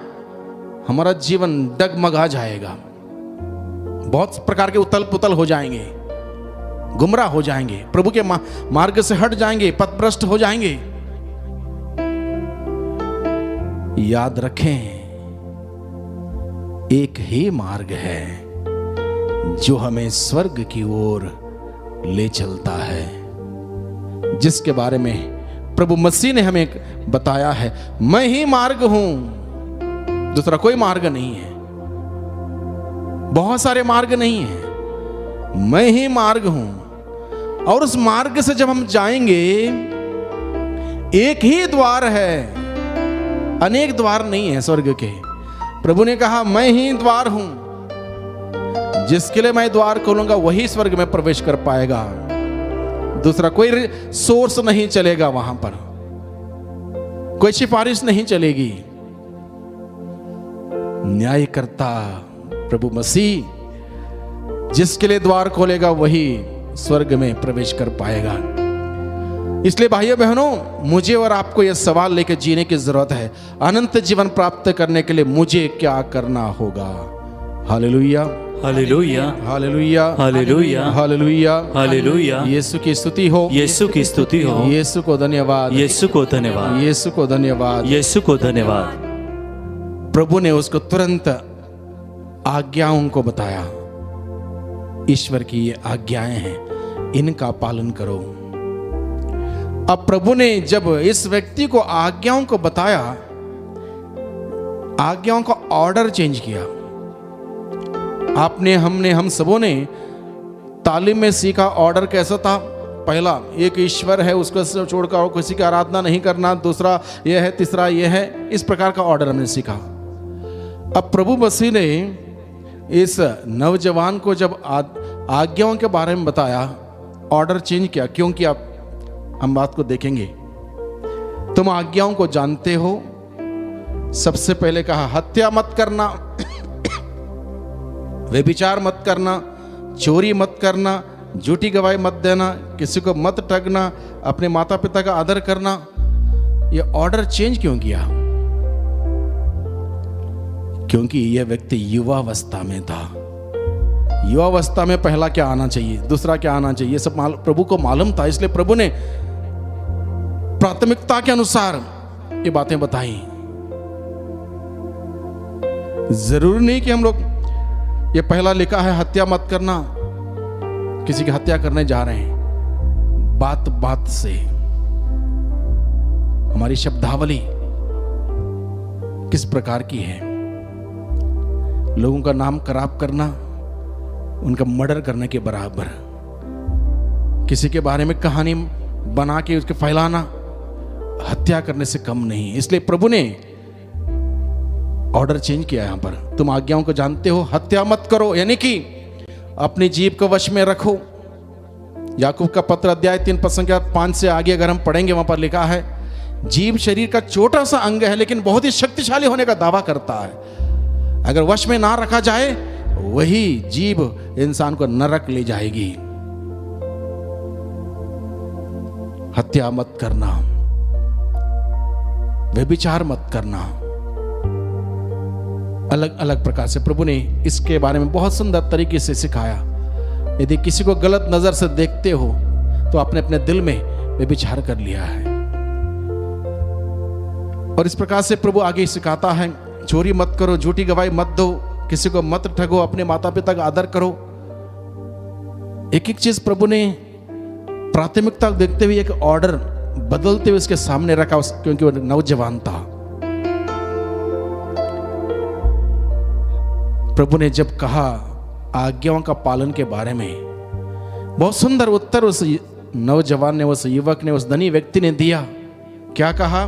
हमारा जीवन डगमगा जाएगा। बहुत प्रकार के उतल पुतल हो जाएंगे, गुमराह हो जाएंगे, प्रभु के मार्ग से हट जाएंगे, पथभ्रष्ट हो जाएंगे। याद रखें, एक ही मार्ग है जो हमें स्वर्ग की ओर ले चलता है, जिसके बारे में प्रभु मसीह ने हमें बताया है, मैं ही मार्ग हूं, दूसरा कोई मार्ग नहीं है, बहुत सारे मार्ग नहीं है, मैं ही मार्ग हूं। और उस मार्ग से जब हम जाएंगे, एक ही द्वार है, अनेक द्वार नहीं है स्वर्ग के। प्रभु ने कहा, मैं ही द्वार हूं, जिसके लिए मैं द्वार खोलूंगा वही स्वर्ग में प्रवेश कर पाएगा, दूसरा कोई सोर्स नहीं चलेगा, वहां पर कोई सिफारिश नहीं चलेगी। न्यायकर्ता प्रभु मसीह जिसके लिए द्वार खोलेगा वही स्वर्ग में प्रवेश कर पाएगा। इसलिए भाइयों बहनों, मुझे और आपको यह सवाल लेकर जीने की जरूरत है, अनंत जीवन प्राप्त करने के लिए मुझे क्या करना होगा। Hallelujah, hallelujah, hallelujah, hallelujah, hallelujah, hallelujah. Yeshu की स्तुति हो, यीशु की स्तुति हो, यीशु को धन्यवाद, यीशु को धन्यवाद, यीशु को धन्यवाद, यीशु को धन्यवाद। प्रभु ने उसको तुरंत आज्ञाओं को बताया, ईश्वर की ये आज्ञाएं हैं, इनका पालन करो। अब प्रभु ने जब इस व्यक्ति को आज्ञाओं को बताया, आज्ञाओं का ऑर्डर चेंज किया। हम सबों ने तालीम में सीखा ऑर्डर कैसा था। पहला, एक ईश्वर है, उसको छोड़कर और किसी की आराधना नहीं करना, दूसरा यह है, तीसरा यह है, इस प्रकार का ऑर्डर हमने सीखा। अब प्रभु मसीह ने इस नौजवान को जब आज्ञाओं के बारे में बताया, ऑर्डर चेंज किया, क्योंकि आप हम बात को देखेंगे। तुम आज्ञाओं को जानते हो। सबसे पहले कहा, हत्या मत करना, व्यभिचार मत करना, चोरी मत करना, झूठी गवाही मत देना, किसी को मत ठगना, अपने माता पिता का आदर करना। यह ऑर्डर चेंज क्यों किया? क्योंकि यह व्यक्ति युवावस्था में था। युवावस्था में पहला क्या आना चाहिए, दूसरा क्या आना चाहिए, सब प्रभु को मालूम था। इसलिए प्रभु ने प्राथमिकता के अनुसार ये बातें बताई। जरूरी नहीं कि हम लोग, ये पहला लिखा है हत्या मत करना, किसी की हत्या करने जा रहे हैं। बात बात से हमारी शब्दावली किस प्रकार की है। लोगों का नाम खराब करना उनका मर्डर करने के बराबर, किसी के बारे में कहानी बना के उसके फैलाना हत्या करने से कम नहीं। इसलिए प्रभु ने ऑर्डर चेंज किया। यहां पर तुम आज्ञाओं को जानते हो, हत्या मत करो, यानी कि अपनी जीभ को वश में रखो। याकूब का पत्र अध्याय 3 पद संख्या 5 से आगे अगर हम पढ़ेंगे, वहां पर लिखा है, जीभ शरीर का छोटा सा अंग है, लेकिन बहुत ही शक्तिशाली होने का दावा करता है। अगर वश में ना रखा जाए, वही जीभ इंसान को नरक ले जाएगी। हत्या मत करना, व्यभिचार मत करना, अलग अलग प्रकार से प्रभु ने इसके बारे में बहुत सुंदर तरीके से सिखाया। यदि किसी को गलत नजर से देखते हो तो आपने अपने दिल में व्यभिचार कर लिया है। और इस प्रकार से प्रभु आगे सिखाता है, चोरी मत करो, झूठी गवाही मत दो, किसी को मत ठगो, अपने माता पिता का आदर करो। एक एक चीज प्रभु ने प्राथमिकता देखते हुए एक ऑर्डर बदलते हुए उसके सामने रखा, क्योंकि वो नौजवान था। प्रभु ने जब कहा आज्ञाओं का पालन के बारे में, बहुत सुंदर उत्तर उस नौजवान ने, उस युवक ने, उस धनी व्यक्ति ने दिया। क्या कहा?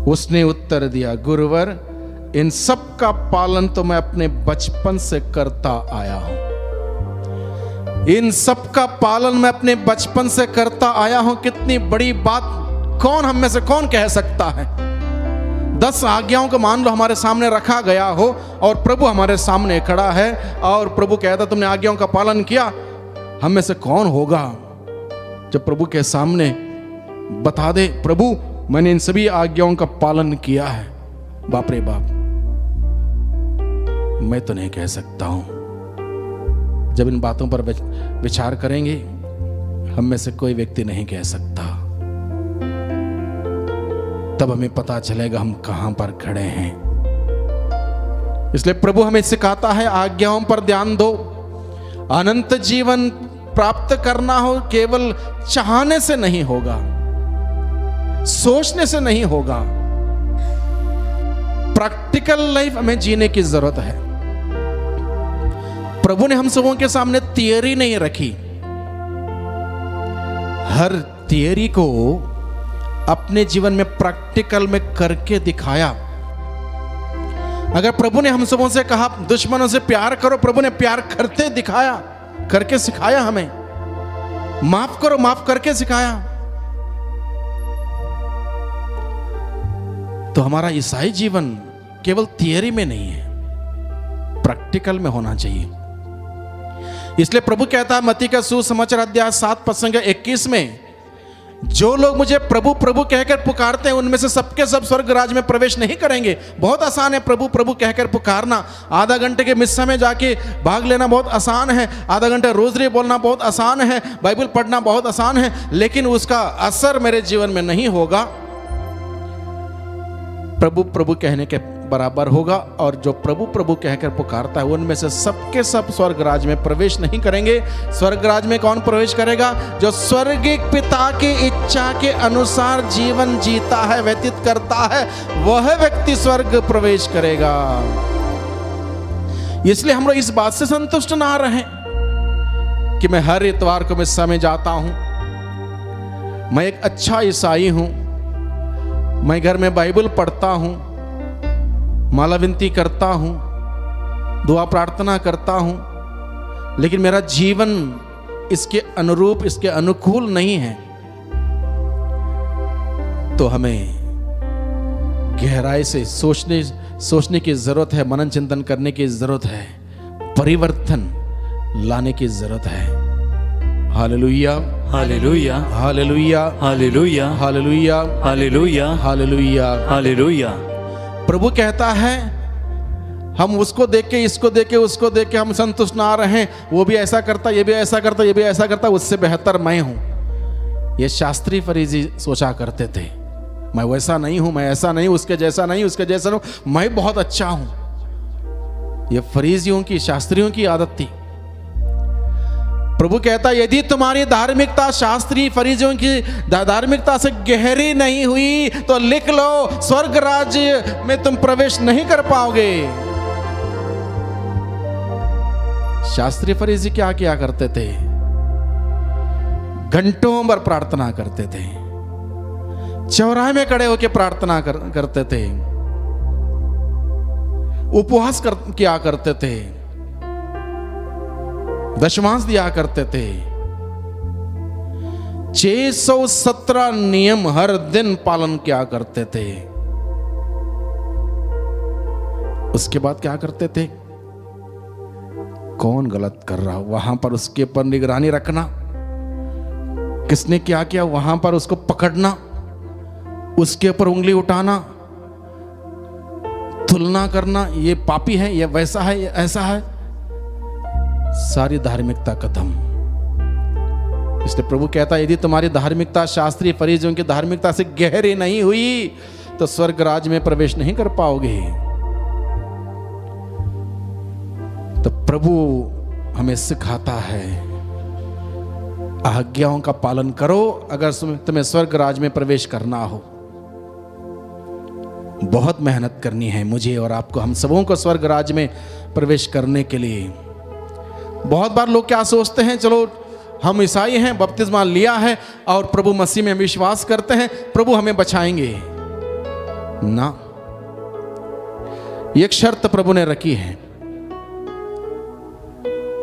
उसने उत्तर दिया, गुरुवर, इन सब का पालन तो मैं अपने बचपन से करता आया हूं। इन सब का पालन मैं अपने बचपन से करता आया हूं। कितनी बड़ी बात, कौन हम में से कौन कह सकता है? 10 आज्ञाओं को मान लो हमारे सामने रखा गया हो और प्रभु हमारे सामने खड़ा है और प्रभु कहता तुमने आज्ञाओं का पालन किया, हम में से कौन होगा जब प्रभु के सामने बता दे, प्रभु मैंने इन सभी आज्ञाओं का पालन किया है, बाप रे बाप, मैं तो नहीं कह सकता हूं। जब इन बातों पर विचार करेंगे, हम में से कोई व्यक्ति नहीं कह सकता। तब हमें पता चलेगा हम कहां पर खड़े हैं। इसलिए प्रभु हमें सिखाता है, आज्ञाओं पर ध्यान दो। अनंत जीवन प्राप्त करना हो केवल चाहने से नहीं होगा, सोचने से नहीं होगा। प्रैक्टिकल लाइफ हमें जीने की जरूरत है। प्रभु ने हम सबों के सामने थियरी नहीं रखी, हर थियरी को अपने जीवन में प्रैक्टिकल में करके दिखाया। अगर प्रभु ने हम सबों से कहा दुश्मनों से प्यार करो, प्रभु ने प्यार करते दिखाया, करके सिखाया हमें। माफ करो, माफ करके सिखाया। तो हमारा ईसाई जीवन केवल थियरी में नहीं है, प्रैक्टिकल में होना चाहिए। इसलिए प्रभु कहता है मत्ती का सुसमाचार अध्याय 7 प्रसंग 21 में, जो लोग मुझे प्रभु प्रभु कहकर पुकारते हैं उनमें से सबके सब स्वर्ग राज में प्रवेश नहीं करेंगे। बहुत आसान है प्रभु प्रभु कहकर पुकारना। आधा घंटे के मिस्सा में जाके भाग लेना बहुत आसान है, आधा घंटा रोजरी बोलना बहुत आसान है, बाइबल पढ़ना बहुत आसान है, लेकिन उसका असर मेरे जीवन में नहीं होगा, प्रभु प्रभु कहने के बराबर होगा। और जो प्रभु प्रभु कहकर पुकारता है उनमें से सबके सब स्वर्ग राज में प्रवेश नहीं करेंगे। स्वर्ग राज में कौन प्रवेश करेगा? जो स्वर्गीय पिता की इच्छा के अनुसार जीवन जीता है, व्यतीत करता है, वह व्यक्ति स्वर्ग प्रवेश करेगा। इसलिए हम लोग इस बात से संतुष्ट ना रहे कि मैं हर इतवार को मिस्सा में जाता हूं, मैं एक अच्छा ईसाई हूं, मैं घर में बाइबल पढ़ता हूं, माला विनती करता हूं, दुआ प्रार्थना करता हूं, लेकिन मेरा जीवन इसके अनुरूप, इसके अनुकूल नहीं है। तो हमें गहराई से सोचने की जरूरत है, मनन चिंतन करने की जरूरत है, परिवर्तन लाने की जरूरत है। Hallelujah, hallelujah, hallelujah, hallelujah, hallelujah, hallelujah, hallelujah, hallelujah. प्रभु कहता है हम उसको देख के, इसको देख के, उसको देख के हम संतुष्ट ना रहे। वो भी ऐसा करता, ये भी ऐसा करता, ये भी ऐसा करता, उससे बेहतर मैं हूं। ये शास्त्री फरीसी सोचा करते थे, मैं वैसा नहीं हूं, मैं ऐसा नहीं, उसके जैसा नहीं, उसके जैसा नहीं, मैं बहुत अच्छा हूं। ये फरीसियों की, शास्त्रियों की आदत थी। प्रभु कहता यदि तुम्हारी धार्मिकता शास्त्री फरीसियों की धार्मिकता से गहरी नहीं हुई तो लिख लो, स्वर्ग राज्य में तुम प्रवेश नहीं कर पाओगे। शास्त्री फरीसी क्या किया करते थे? घंटों भर प्रार्थना करते थे, चौराहे में खड़े होकर प्रार्थना करते थे, उपवास किया करते थे, दशमांश दिया करते थे, 617 नियम हर दिन पालन किया करते थे। उसके बाद क्या करते थे? कौन गलत कर रहा वहां पर उसके ऊपर निगरानी रखना, किसने क्या किया वहां पर उसको पकड़ना, उसके ऊपर उंगली उठाना, तुलना करना, ये पापी है, ये वैसा है, ये ऐसा है। सारी धार्मिकता खत्म। इसलिए प्रभु कहता है यदि तुम्हारी धार्मिकता शास्त्री फरीसियों की धार्मिकता से गहरी नहीं हुई तो स्वर्ग राज में प्रवेश नहीं कर पाओगे। तो प्रभु हमें सिखाता है आज्ञाओं का पालन करो अगर तुम्हें स्वर्ग राज में प्रवेश करना हो। बहुत मेहनत करनी है मुझे और आपको, हम सबों को स्वर्ग राज में प्रवेश करने के लिए। बहुत बार लोग क्या सोचते हैं, चलो हम ईसाई हैं, बपतिस्मा लिया है और प्रभु मसीह में विश्वास करते हैं, प्रभु हमें बचाएंगे ना। एक शर्त प्रभु ने रखी है।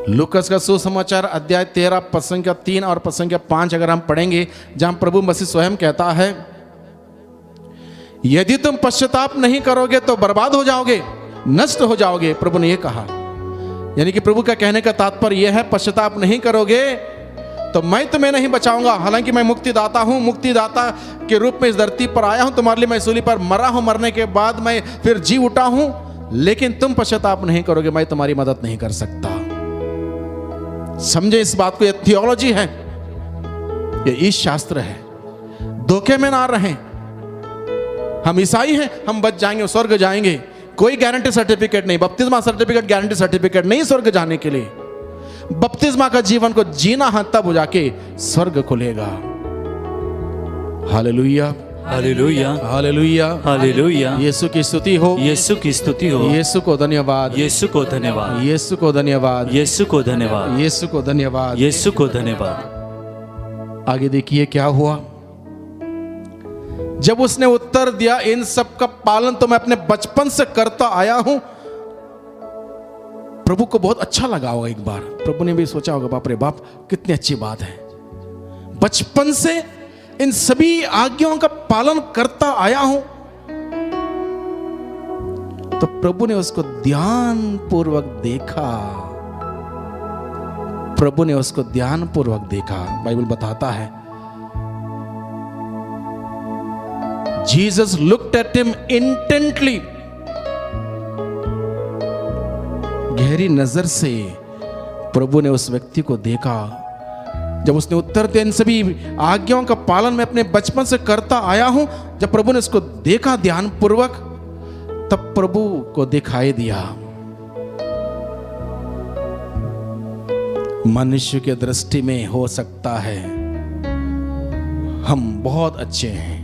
लूकास का सुसमाचार अध्याय 13 प्रसंग 3 और प्रसंग 5 अगर हम पढ़ेंगे, जहां प्रभु मसीह स्वयं कहता है यदि तुम पश्चाताप नहीं करोगे तो बर्बाद हो जाओगे, नष्ट हो जाओगे। प्रभु ने यह कहा, यानी कि प्रभु का कहने का तात्पर्य यह है पश्चाताप नहीं करोगे तो मैं तुम्हें नहीं बचाऊंगा। हालांकि मैं मुक्तिदाता हूं, मुक्तिदाता के रूप में इस धरती पर आया हूं, तुम्हारे लिए मैं सूली पर मरा हूं, मरने के बाद मैं फिर जी उठा हूं, लेकिन तुम पश्चाताप नहीं करोगे, मैं तुम्हारी मदद नहीं कर सकता। समझे इस बात को, ये थियोलॉजी है, ये ईश शास्त्र है। धोखे में ना रहें। हम ईसाई हैं, हम बच जाएंगे, स्वर्ग जाएंगे, कोई गारंटी सर्टिफिकेट नहीं, बपतिस्मा सर्टिफिकेट गारंटी सर्टिफिकेट नहीं स्वर्ग जाने के लिए। बपतिस्मा का जीवन को जीना है, तब जाके स्वर्ग खुलेगा। Hallelujah, hallelujah, hallelujah, hallelujah. Yeshu की स्तुति हो, यीशु की स्तुति हो। यीशु को धन्यवाद, यीशु को धन्यवाद, यीशु को धन्यवाद, यीशु को धन्यवाद, यीशु को धन्यवाद, यीशु को धन्यवाद। आगे देखिए क्या हुआ। जब उसने उत्तर दिया, इन सब का पालन तो मैं अपने बचपन से करता आया हूं। प्रभु को बहुत अच्छा लगा होगा। एक बार प्रभु ने भी सोचा होगा, बाप रे बाप, कितनी अच्छी बात है, बचपन से इन सभी आज्ञाओं का पालन करता आया हूं। तो प्रभु ने उसको ध्यान पूर्वक देखा, प्रभु ने उसको ध्यान पूर्वक देखा। बाइबल बताता है, Jesus looked at him intently. गहरी नजर से प्रभु ने उस व्यक्ति को देखा। जब उसने उत्तर दिया, इन सभी आज्ञाओं का पालन मैं अपने बचपन से करता आया हूं। जब प्रभु ने उसको देखा ध्यान पूर्वक, तब प्रभु को दिखाई दिया, मनुष्य के दृष्टि में हो सकता है हम बहुत अच्छे हैं,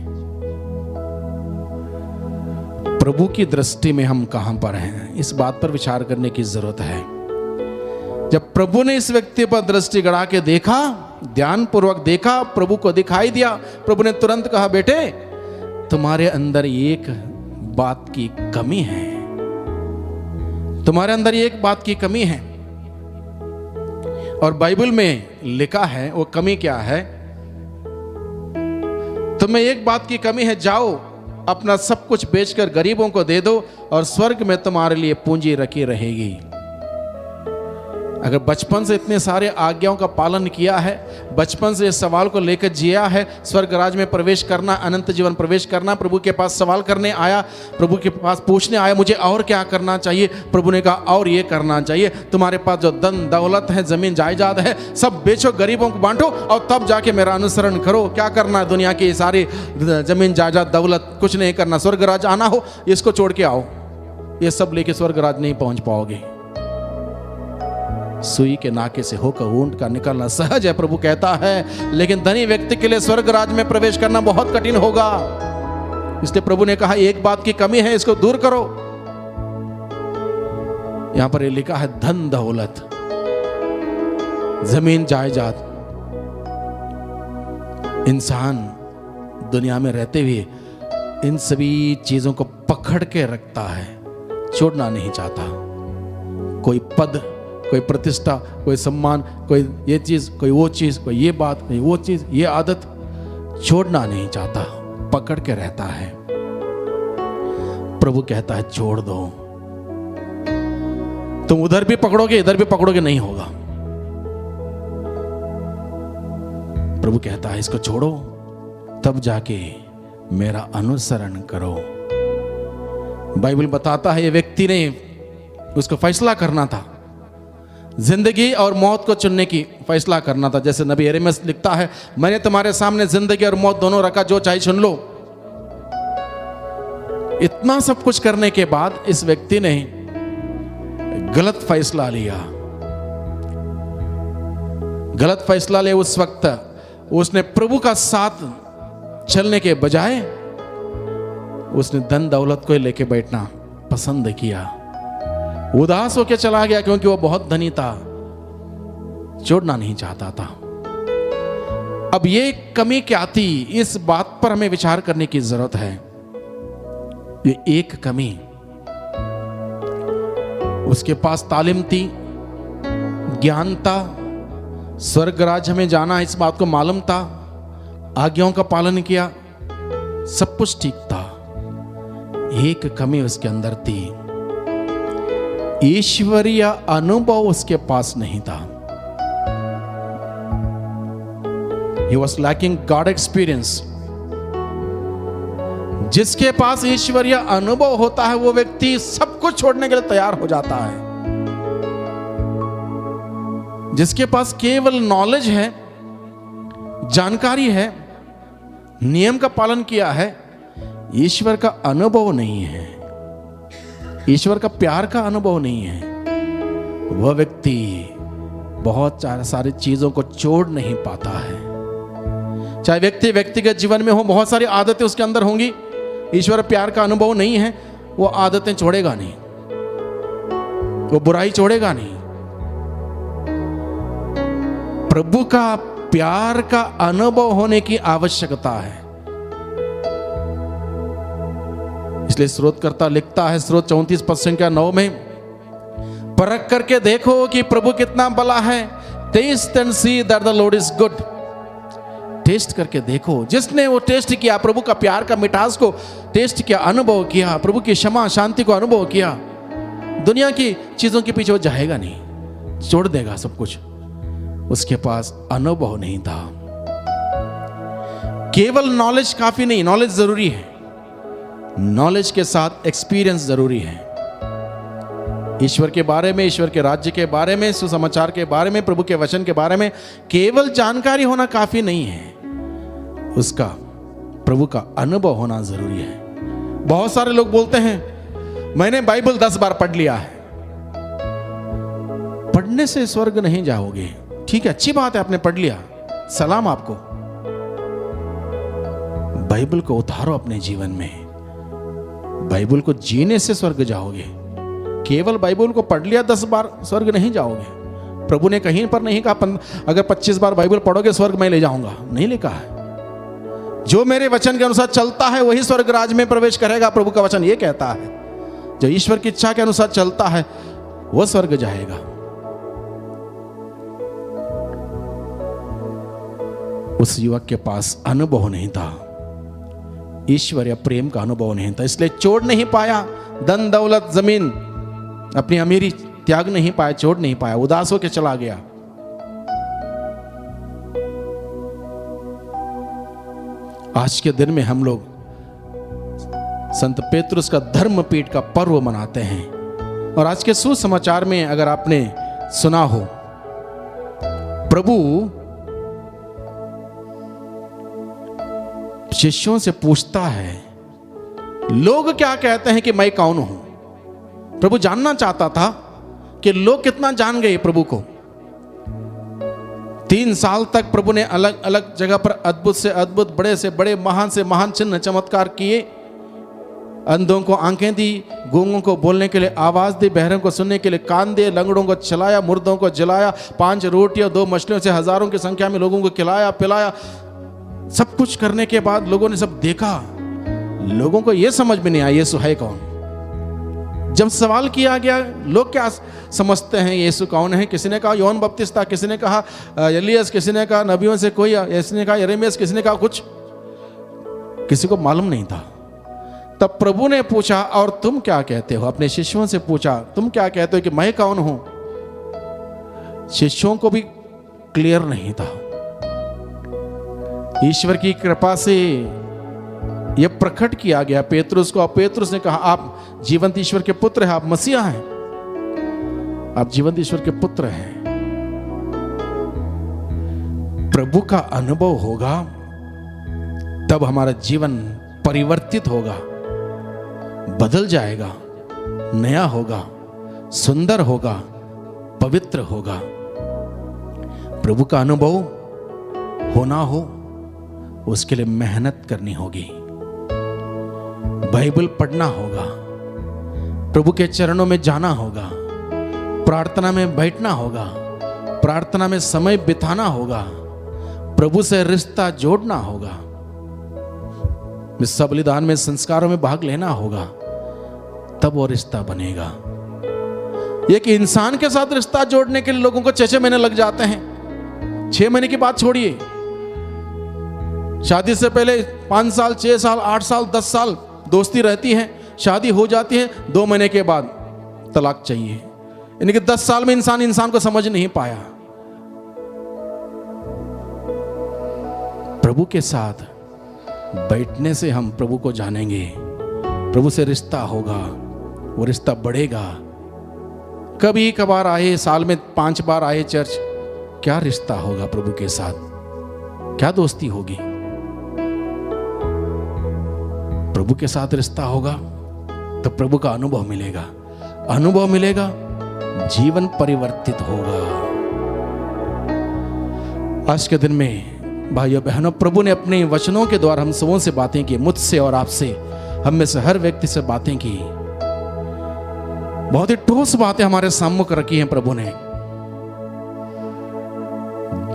प्रभु की दृष्टि में हम कहां पर हैं। इस बात पर विचार करने की जरूरत है। जब प्रभु ने इस व्यक्ति पर दृष्टि गड़ा के देखा, ध्यान पूर्वक देखा, प्रभु को दिखाई दिया, प्रभु ने तुरंत कहा, बेटे तुम्हारे अंदर एक बात की कमी है, तुम्हारे अंदर एक बात की कमी है। और बाइबल में लिखा है, वो कमी क्या है? तुम्हें एक बात की कमी है, जाओ अपना सब कुछ बेचकर गरीबों को दे दो और स्वर्ग में तुम्हारे लिए पूंजी रखी रहेगी। अगर बचपन से इतने सारे आज्ञाओं का पालन किया है, बचपन से इस सवाल को लेकर जिया है, स्वर्ग राज में प्रवेश करना, अनंत जीवन प्रवेश करना, प्रभु के पास सवाल करने आया, प्रभु के पास पूछने आया, मुझे और क्या करना चाहिए? प्रभु ने कहा, और ये करना चाहिए, तुम्हारे पास जो धन दौलत है, जमीन जायदाद है, सब बेचो, गरीबों को बांटो और तब जाके मेरा अनुसरण करो। क्या करना है? दुनिया की सारी जमीन जायदाद दौलत कुछ नहीं करना, स्वर्ग राज आना हो, इसको छोड़ के आओ। ये सब लेके स्वर्ग राज नहीं पहुंच पाओगे। सुई के नाके से होकर ऊंट का निकलना सहज है, प्रभु कहता है, लेकिन धनी व्यक्ति के लिए स्वर्ग राज में प्रवेश करना बहुत कठिन होगा। इसलिए प्रभु ने कहा, एक बात की कमी है, इसको दूर करो। यहां पर ये लिखा है, धन दौलत, जमीन जायदाद। इंसान दुनिया में रहते हुए इन सभी चीजों को पकड़ के रखता है, छोड़ना नहीं चाहता। कोई पद, कोई प्रतिष्ठा, कोई सम्मान, कोई ये चीज, कोई वो चीज, कोई ये बात, कोई वो चीज, ये आदत छोड़ना नहीं चाहता, पकड़ के रहता है। प्रभु कहता है, छोड़ दो। तुम उधर भी पकड़ोगे, इधर भी पकड़ोगे, नहीं होगा। प्रभु कहता है, इसको छोड़ो, तब जाके मेरा अनुसरण करो। बाइबल बताता है, ये व्यक्ति ने उसको फैसला करना था, जिंदगी और मौत को चुनने की फैसला करना था। जैसे नबी यिर्मयाह लिखता है, मैंने तुम्हारे सामने जिंदगी और मौत दोनों रखा, जो चाहे चुन लो। इतना सब कुछ करने के बाद इस व्यक्ति ने गलत फैसला लिया। गलत फैसला ले उस वक्त उसने प्रभु का साथ चलने के बजाय उसने धन दौलत को लेके बैठना पसंद किया। उदास होकर चला गया, क्योंकि वो बहुत धनी था, छोड़ना नहीं चाहता था। अब ये कमी क्या थी, इस बात पर हमें विचार करने की जरूरत है। ये एक कमी, उसके पास तालीम थी, ज्ञान था, स्वर्ग राज्य में जाना इस बात को मालूम था, आज्ञाओं का पालन किया, सब कुछ ठीक था। एक कमी उसके अंदर थी, ईश्वरीय अनुभव उसके पास नहीं था। He was lacking God experience. जिसके पास ईश्वरीय अनुभव होता है वो व्यक्ति सब कुछ छोड़ने के लिए तैयार हो जाता है। जिसके पास केवल नॉलेज है, जानकारी है, नियम का पालन किया है, ईश्वर का अनुभव नहीं है, ईश्वर का प्यार का अनुभव नहीं है, वह व्यक्ति बहुत सारी चीजों को छोड़ नहीं पाता है। चाहे व्यक्ति व्यक्तिगत जीवन में हो, बहुत सारी आदतें उसके अंदर होंगी, ईश्वर प्यार का अनुभव नहीं है, वो आदतें छोड़ेगा नहीं, वो बुराई छोड़ेगा नहीं। प्रभु का प्यार का अनुभव होने की आवश्यकता है। इसलिए स्रोतकर्ता लिखता है, स्रोत 34 पद संख्या 9 में, परख करके देखो कि प्रभु कितना भला है। Taste and see that the lord is good. Taste करके देखो। जिसने वो टेस्ट किया, प्रभु का प्यार का मिठास को टेस्ट किया, अनुभव किया, प्रभु की क्षमा शांति को अनुभव किया, दुनिया की चीजों के पीछे वो जाएगा नहीं, छोड़ देगा सब कुछ। उसके पास अनुभव नहीं था। केवल नॉलेज काफी नहीं, नॉलेज जरूरी है, नॉलेज के साथ एक्सपीरियंस जरूरी है। ईश्वर के बारे में, ईश्वर के राज्य के बारे में, सुसमाचार के बारे में, प्रभु के वचन के बारे में केवल जानकारी होना काफी नहीं है, उसका प्रभु का अनुभव होना जरूरी है। बहुत सारे लोग बोलते हैं मैंने बाइबल 10 बार पढ़ लिया है। पढ़ने से स्वर्ग नहीं जाओगे। ठीक है, अच्छी बात है, आपने पढ़ लिया, सलाम आपको। बाइबल को उतारो अपने जीवन में, बाइबल को जीने से स्वर्ग जाओगे। केवल बाइबल को पढ़ लिया 10 बार स्वर्ग नहीं जाओगे। प्रभु ने कहीं पर नहीं कहा अगर 25 बार बाइबल पढ़ोगे स्वर्ग मैं ले जाऊंगा, नहीं लिखा है। जो मेरे वचन के अनुसार चलता है वही स्वर्ग राज में प्रवेश करेगा, प्रभु का वचन ये कहता है। जो ईश्वर की इच्छा के अनुसार चलता है वो स्वर्ग जाएगा। उस युवक के पास अनुभव नहीं था, ईश्वर या प्रेम का अनुभव नहीं था, इसलिए छोड़ नहीं पाया। धन दौलत जमीन अपनी अमीरी त्याग नहीं पाया, छोड़ नहीं पाया, उदास होकर चला गया। आज के दिन में हम लोग संत पेतरुस का धर्म पीठ का पर्व मनाते हैं। और आज के सुसमाचार में अगर आपने सुना हो, प्रभु शिष्यों से पूछता है लोग क्या कहते हैं कि मैं कौन हूं। प्रभु जानना चाहता था कि लोग कितना जान गए प्रभु को। 3 साल तक प्रभु ने अलग अलग जगह पर अद्भुत से अद्भुत, बड़े से बड़े, महान से महान चिन्ह चमत्कार किए। अंधों को आंखें दी, गूंगों को बोलने के लिए आवाज दी, बहरों को सुनने के लिए कान दिए, लंगड़ों को चलाया, मुर्दों को जलाया, 5 रोटियां 2 मछलियों से हजारों की संख्या में लोगों को खिलाया पिलाया। सब कुछ करने के बाद लोगों ने सब देखा, लोगों को यह समझ में नहीं आया यीशु है कौन। जब सवाल किया गया लोग क्या समझते हैं यीशु कौन है, किसी ने कहा योहन बपतिस्ता, किसी ने कहा एलियस, किसी ने कहा नबियों से कोई, किसी ने कहा यिर्मयाह, किसी ने कहा कुछ, किसी को मालूम नहीं था। तब प्रभु ने पूछा और तुम क्या कहते हो, अपने शिष्यों से पूछा तुम क्या कहते हो कि मैं कौन हूं। शिष्यों को भी क्लियर नहीं था। ईश्वर की कृपा से यह प्रकट किया गया पेतरुस को। पेतरुस ने कहा आप जीवंत ईश्वर के पुत्र हैं, आप मसीहा हैं, आप जीवंत ईश्वर के पुत्र हैं। प्रभु का अनुभव होगा तब हमारा जीवन परिवर्तित होगा, बदल जाएगा, नया होगा, सुंदर होगा, पवित्र होगा। प्रभु का अनुभव होना हो उसके लिए मेहनत करनी होगी, बाइबल पढ़ना होगा, प्रभु के चरणों में जाना होगा, प्रार्थना में बैठना होगा, प्रार्थना में समय बिताना होगा, प्रभु से रिश्ता जोड़ना होगा, मिस्सा बलिदान में संस्कारों में भाग लेना होगा, तब वो रिश्ता बनेगा। एक इंसान के साथ रिश्ता जोड़ने के लिए लोगों को 6 महीने लग जाते हैं। 6 महीने की बात छोड़िए, शादी से पहले 5 साल, 6 साल, 8 साल, 10 साल दोस्ती रहती है, शादी हो जाती है, 2 महीने के बाद तलाक चाहिए। यानी कि 10 साल में इंसान को समझ नहीं पाया। प्रभु के साथ बैठने से हम प्रभु को जानेंगे, प्रभु से रिश्ता होगा, वो रिश्ता बढ़ेगा। कभी कभार आए, साल में 5 बार आए चर्च, क्या रिश्ता होगा प्रभु के साथ, क्या दोस्ती होगी? प्रभु के साथ रिश्ता होगा तो प्रभु का अनुभव मिलेगा, अनुभव मिलेगा, जीवन परिवर्तित होगा। आज के दिन में भाइयों बहनों, प्रभु ने अपने वचनों के द्वारा हम सबों से बातें की, मुझसे और आपसे, हम में से हर व्यक्ति से बातें की। बहुत ही ठोस बातें हमारे सम्मुख रखी हैं प्रभु ने।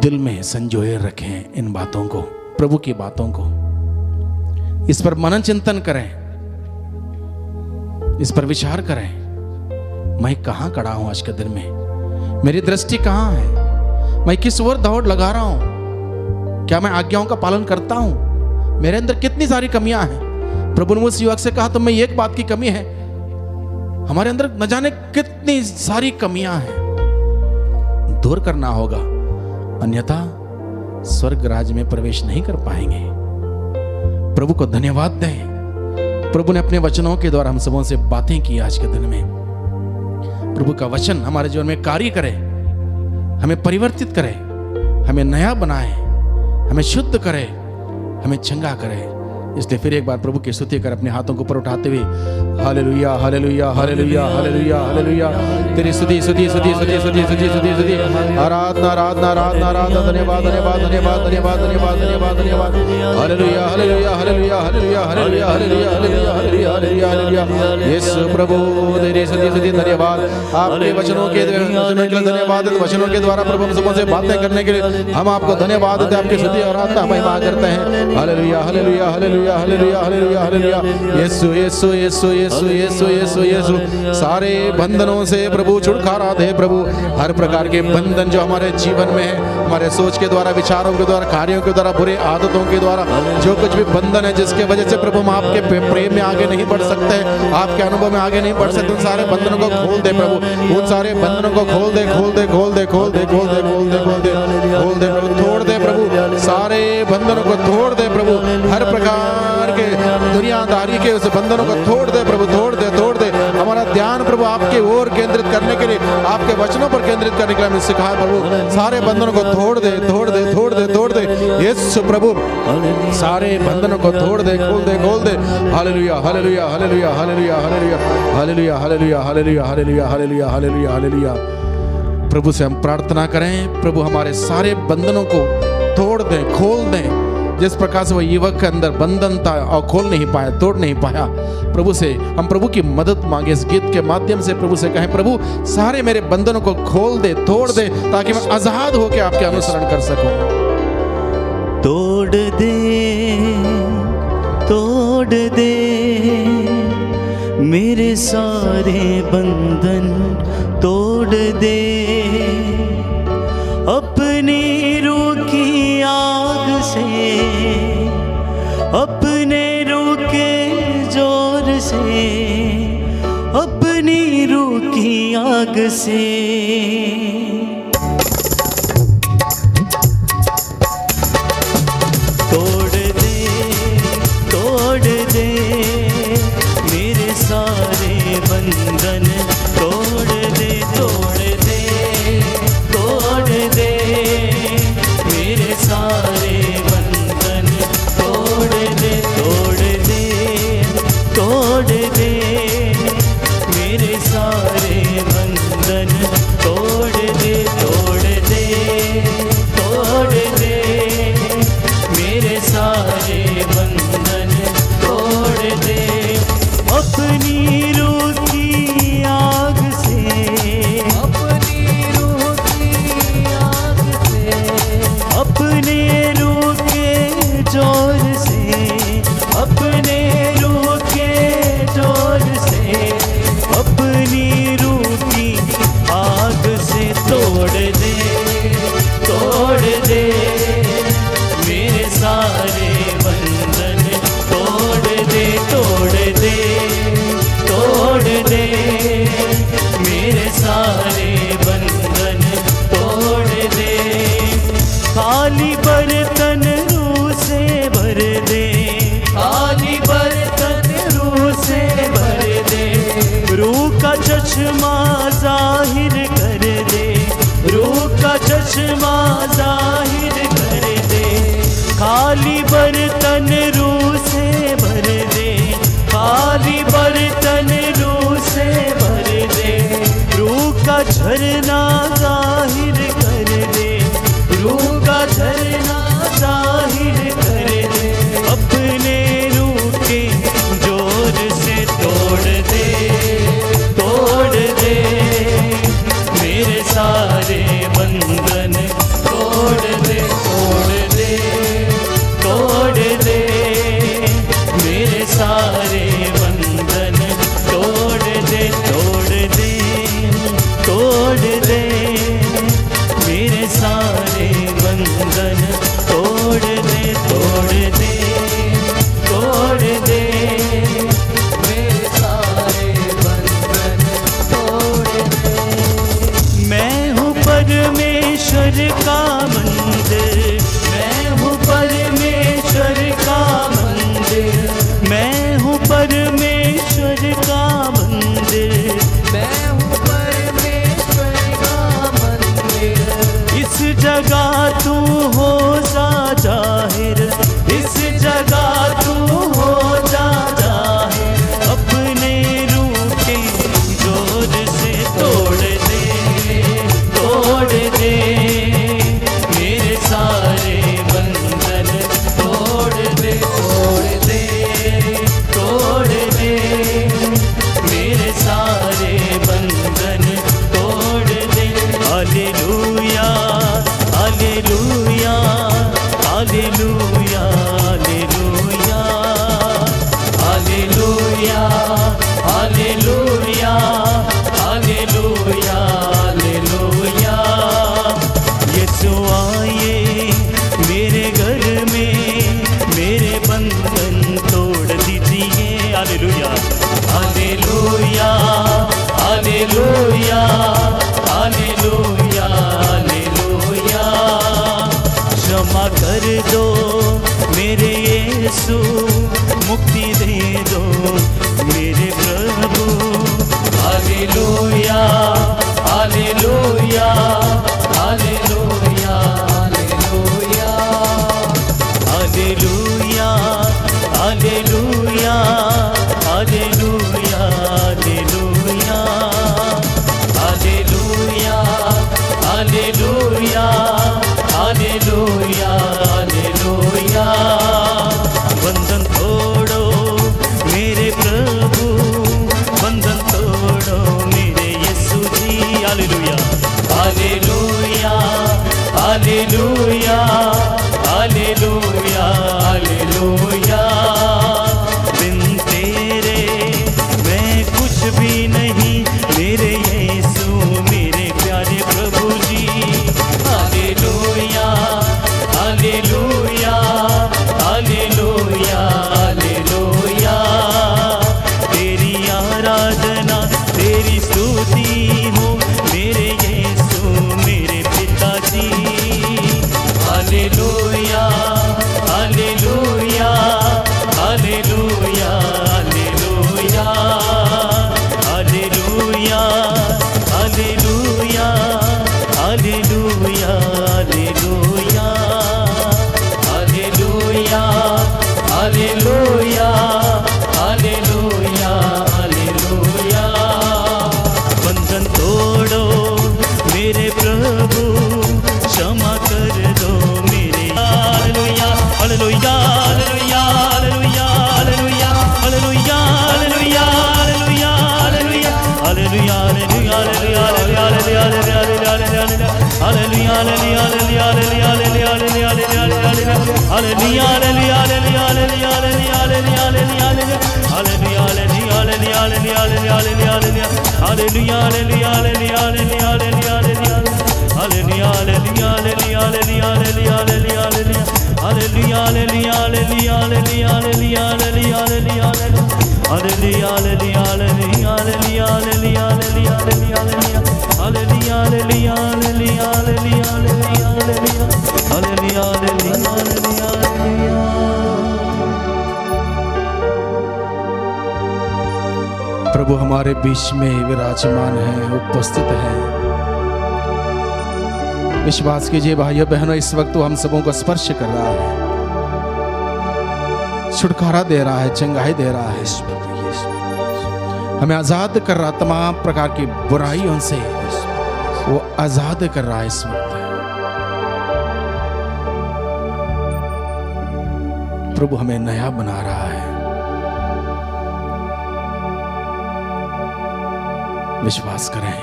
दिल में संजोए रखें इन बातों को, प्रभु की बातों को। इस पर मनन चिंतन करें, इस पर विचार करें। मैं कहां खड़ा हूं आज के दिन में, मेरी दृष्टि कहां है, मैं किस ओर दौड़ लगा रहा हूं, क्या मैं आज्ञाओं का पालन करता हूं, मेरे अंदर कितनी सारी कमियां हैं। प्रभु ने उस युवक से कहा, तुम में एक बात की कमी है, हमारे अंदर न जाने कितनी सारी कमियां हैं, दूर करना होगा, अन्यथा स्वर्ग राज्य में प्रवेश नहीं कर पाएंगे। प्रभु को धन्यवाद दें। प्रभु ने अपने वचनों के द्वारा हम सबों से बातें की आज के दिन में। प्रभु का वचन हमारे जीवन में कार्य करे, हमें परिवर्तित करे, हमें नया बनाए, हमें शुद्ध करे, हमें चंगा करे। इसलिए फिर एक बार प्रभु की स्तुति कर अपने हाथों को ऊपर उठाते हुए हालेलुया हालेलुया हालेलुया हालेलुया हालेलुया, तेरी स्तुति स्तुति स्तुति स्तुति स्तुति स्तुति स्तुति स्तुति, आराधना आराधना आराधना आराधना, धन्यवाद धन्यवाद धन्यवाद धन्यवाद धन्यवाद धन्यवाद धन्यवाद, hallelujah hallelujah hallelujah hallelujah hallelujah hallelujah hallelujah hallelujah hallelujah hallelujah. Yeshu प्रभु तेरी स्तुति स्तुति धन्यवाद। आपके वचनों के धन्यवाद, वचनों के द्वारा प्रभु हम सबों से बातें करने के लिए हम आपको धन्यवाद देते हैं, आपकी स्तुति और आराधना महिमा करते हैं। Hallelujah hallelujah hallelujah hallelujah hallelujah hallelujah. Yeshu Yeshu Yeshu Yeshu Yeshu Yeshu Yeshu, सारे बंधनों से प्रभु छुटकारा दे प्रभु। हर प्रकार के बंधन जो हमारे जीवन में है, हमारे सोच के द्वारा, विचारों के द्वारा, कार्यों के द्वारा, बुरे आदतों के द्वारा, जो कुछ भी बंधन है जिसके वजह से प्रभु हम आपके प्रेम में आगे नहीं बढ़ सकते, आपके अनुभव में आगे नहीं बढ़ सकते, उन सारे बंधनों को खोल दे प्रभु, उन सारे बंधनों को खोल दे खोल दे खोल दे खोल दे खोल दे खोल दे खोल दे खोल दे प्रभु, तोड़ दे प्रभु, सारे बंधनों को तोड़ दे प्रभु। हर प्रकार के दुनियादारी के उस बंधनों को तोड़ दे प्रभु, तोड़ दे तोड़ दे। हमारा ध्यान प्रभु आपके ओर केंद्रित करने के लिए, आपके वचनों पर केंद्रित करने के लिए हमें सिखाया प्रभु। सारे बंधनों को तोड़ दे तोड़ दे तोड़ दे तोड़ दे यीशु प्रभु, सारे बंधनों को तोड़ दे खोल दे खोल दे। Hallelujah hallelujah hallelujah hallelujah hallelujah hallelujah hallelujah hallelujah hallelujah hallelujah hallelujah hallelujah. प्रभु से हम प्रार्थना करें, प्रभु हमारे सारे बंधनों को तोड़ दें, खोल दें। जिस प्रकार से वह युवक के अंदर बंधन था और खोल नहीं पाया, तोड़ नहीं पाया, प्रभु से हम प्रभु की मदद मांगे। इस गीत के माध्यम से प्रभु से कहें, प्रभु सारे मेरे बंधनों को खोल दे, तोड़ दे, ताकि मैं आजाद होकर आपके अनुसरण कर सकूं। तोड़ दे मेरे सारे बंधन, तोड़ दे अपनी रूह की आग से, अपने रूह के जोर से, अपनी रूह की आग से। तोड़ दे मेरे सारे बंधन, तोड़ दे तोड़ दे तोड़ दे मेरे सारे बंधन, तोड़ दे तोड़ दे तोड़ दे मेरे सारे बंधन, तोड़ दे तोड़ दे तोड़ दे मेरे सारे बंधन, तोड़ दे अपनी रूह की आग से, अपनी रूह की आग से, अपने रूह के जोर से, अपने रूह के जोर से, अपनी रूह की आग से तोड़ दे मेरे सारे बंधन, तोड़ दे मेरे सारे बंधन, तोड़ दे। खाली बर्तन रूह से चश्मा जाहिर कर दे, खाली बर्तन रूह से भर दे, खाली बर्तन रूह से भर दे, रूह का झरना जाहिर कर दे, रूह का झरना जाहिर कर दे, अपने रूह के जोर से तोड़ दे, तोड़ दे मेरे सारे बंधन, तोड़ दे, तोड़ दे, तोड़ दे मेरे सारे बंधन, तोड़ दे, तोड़ दे, तोड़ दे मेरे सारे बंधन, तोड़ दे, तोड़ दे, तोड़ दे मेरे सारे बंधन, तोड़ दे। मैं हूँ परमेश्वर का मंदिर, मैं हूँ परमेश्वर का मंदिर, मैं हूँ परमेश्वर का मंदिर, मैं हूँ परमेश्वर का मंदिर। इस जगह तू हो जा जाहिर, इस जगह तू हो जा जाहिर, अपने रूह के जोर से तोड़ दे, तोड़ दे मेरे सारे बंधन, तोड़ दे, तोड़ दे, तोड़ दे मेरे सारे बंधन, तोड़ दे। Hallelujah, hallelujah, hallelujah, hallelujah, hallelujah, hallelujah, hallelujah, hallelujah. Yeshu आए मेरे घर में, मेरे बंधन तोड़ दीजिए। Hallelujah, hallelujah, hallelujah, hallelujah, hallelujah. क्षमा कर दो मेरे यीशु, मुक्ति दे दो मेरे प्रभु। Hallelujah, hallelujah, hallelujah, hallelujah, hallelujah, hallelujah, hallelujah, hallelujah, hallelujah, hallelujah, hallelujah. बंधन तोड़ो मेरे प्रभु, बंधन तोड़ो मेरे Yeshu ji. Hallelujah, hallelujah, hallelujah, hallelujah, hallelujah. बिन तेरे मैं कुछ भी नहीं, मेरे यीशु मेरे प्यारे प्रभु जी। हालेलुया, हालेलुया, हालेलुया, हालेलुया। तेरी आराधना, तेरी स्तुति हो मेरे यीशु मेरे पिताजी। हालेलुया, hallelujah, hallelujah, hallelujah, hallelujah, hallelujah, hallelujah, hallelujah, hallelujah, hallelujah, hallelujah. बंधन तोड़ो मेरे प्रभु, क्षमा कर दो मेरे। हालेलुया, hallelujah, hallelujah, hallelujah, hallelujah, hallelujah, hallelujah, hallelujah, hallelujah, hallelujah, hallelujah, प्रभु हमारे बीच में विराजमान है, उपस्थित है। विश्वास कीजिए भाइयों बहनों, इस वक्त वो हम सबों को स्पर्श कर रहा है, छुटकारा दे रहा है, चंगाई दे रहा है, हमें आजाद कर रहा, तमाम प्रकार की बुराइयों से वो आजाद कर रहा है इस वक्त। प्रभु हमें नया बना रहा है। विश्वास करें,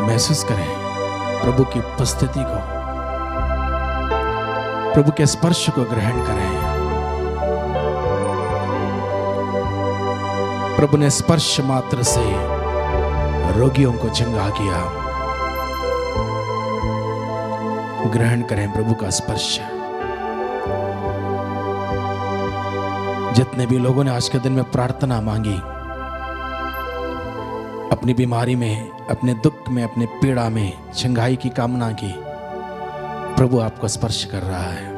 महसूस करें प्रभु की उपस्थिति को, प्रभु के स्पर्श को ग्रहण करें। प्रभु ने स्पर्श मात्र से रोगियों को चंगा किया। ग्रहण करें प्रभु का स्पर्श। जितने भी लोगों ने आज के दिन में प्रार्थना मांगी, अपनी बीमारी में, अपने दुख में, अपने पीड़ा में चंगाई की कामना की, प्रभु आपको स्पर्श कर रहा है।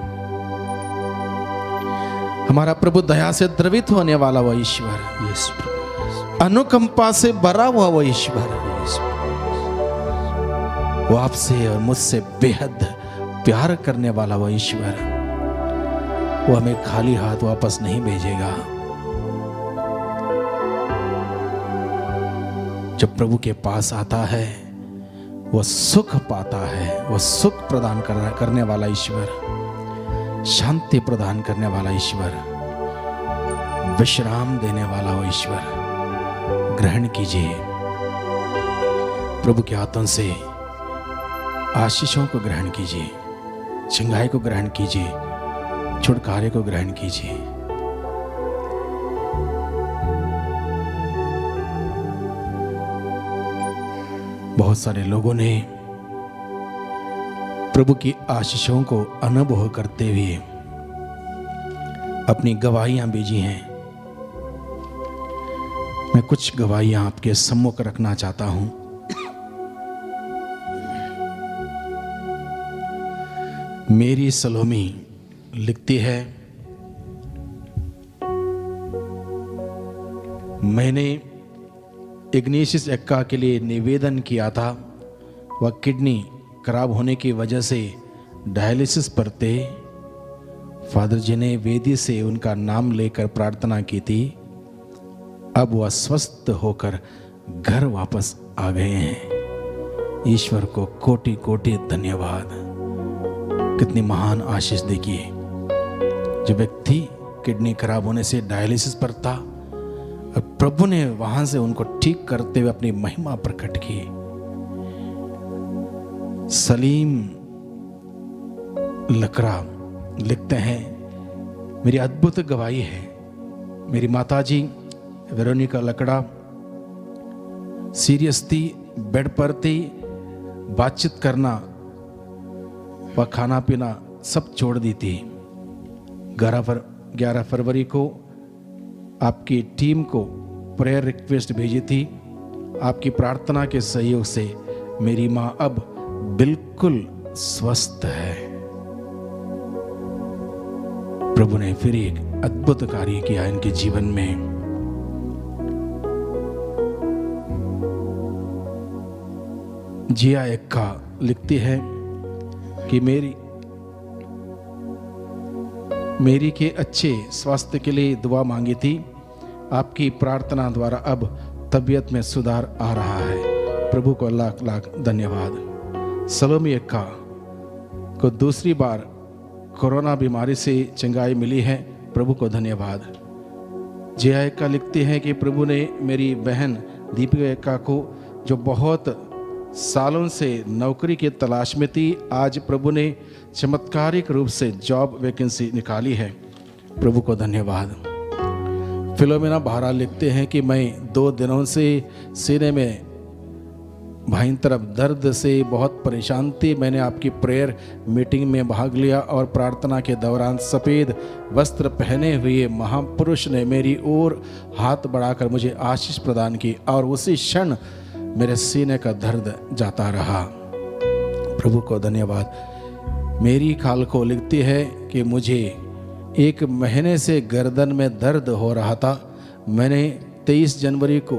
हमारा प्रभु दया से द्रवित होने वाला वो ईश्वर, अनुकंपा से भरा हुआ वो ईश्वर, वो आपसे और मुझसे बेहद प्यार करने वाला वो ईश्वर, वो हमें खाली हाथ वापस नहीं भेजेगा। जब प्रभु के पास आता है वो सुख पाता है, वो सुख प्रदान करने वाला ईश्वर, शांति प्रदान करने वाला ईश्वर, विश्राम देने वाला वो ईश्वर। ग्रहण कीजिए प्रभु के हाथों से आशीषों को ग्रहण कीजिए, चंगाई को ग्रहण कीजिए, छुटकारे को ग्रहण कीजिए। बहुत सारे लोगों ने प्रभु की आशीषों को अनुभव करते हुए अपनी गवाहियां भेजी हैं। मैं कुछ गवाहियां आपके सम्मुख रखना चाहता हूं। मेरी सलोमी लिखती है, मैंने इग्नेशियस एक्का के लिए निवेदन किया था। वह किडनी खराब होने की वजह से डायलिसिस पर थे। फादर जी ने वेदी से उनका नाम लेकर प्रार्थना की थी। अब वह स्वस्थ होकर घर वापस आ गए हैं। ईश्वर को कोटि कोटि धन्यवाद। कितनी महान आशीष देखिए। जो व्यक्ति किडनी खराब होने से डायलिसिस पर था और प्रभु ने वहां से उनको ठीक करते हुए अपनी महिमा प्रकट की। सलीम लकड़ा लिखते हैं, मेरी अद्भुत गवाही है। मेरी माताजी वेरोनिका लकड़ा सीरियस थी, बेड पर थी, बातचीत करना व खाना पीना सब छोड़ दी थी। 11 फरवरी को आपकी टीम को प्रेयर रिक्वेस्ट भेजी थी। आपकी प्रार्थना के सहयोग से मेरी मां अब बिल्कुल स्वस्थ है। प्रभु ने फिर एक अद्भुत कार्य किया इनके जीवन में। जिया एक्का लिखती है कि मेरी के अच्छे स्वास्थ्य के लिए दुआ मांगी थी। आपकी प्रार्थना द्वारा अब तबीयत में सुधार आ रहा है। प्रभु को लाख लाख धन्यवाद। सलोमी एक्का को दूसरी बार कोरोना बीमारी से चंगाई मिली है। प्रभु को धन्यवाद। जिया एक्का लिखती है कि प्रभु ने मेरी बहन दीपिका एक्का को, जो बहुत सालों से नौकरी की तलाश में थी, आज प्रभु ने चमत्कारिक रूप से जॉब वैकेंसी निकाली है। प्रभु को धन्यवाद। फिलोमिना भारा लिखते हैं कि मैं 2 दिनों से सीने में भाई तरफ दर्द से बहुत परेशान थी। मैंने आपकी प्रेयर मीटिंग में भाग लिया और प्रार्थना के दौरान सफ़ेद वस्त्र पहने हुए महापुरुष ने मेरी ओर हाथ बढ़ाकर मुझे आशीष प्रदान की और उसी क्षण मेरे सीने का दर्द जाता रहा। प्रभु को धन्यवाद। मेरी खाल को लिखती है कि मुझे 1 महीने से गर्दन में दर्द हो रहा था। मैंने 23 जनवरी को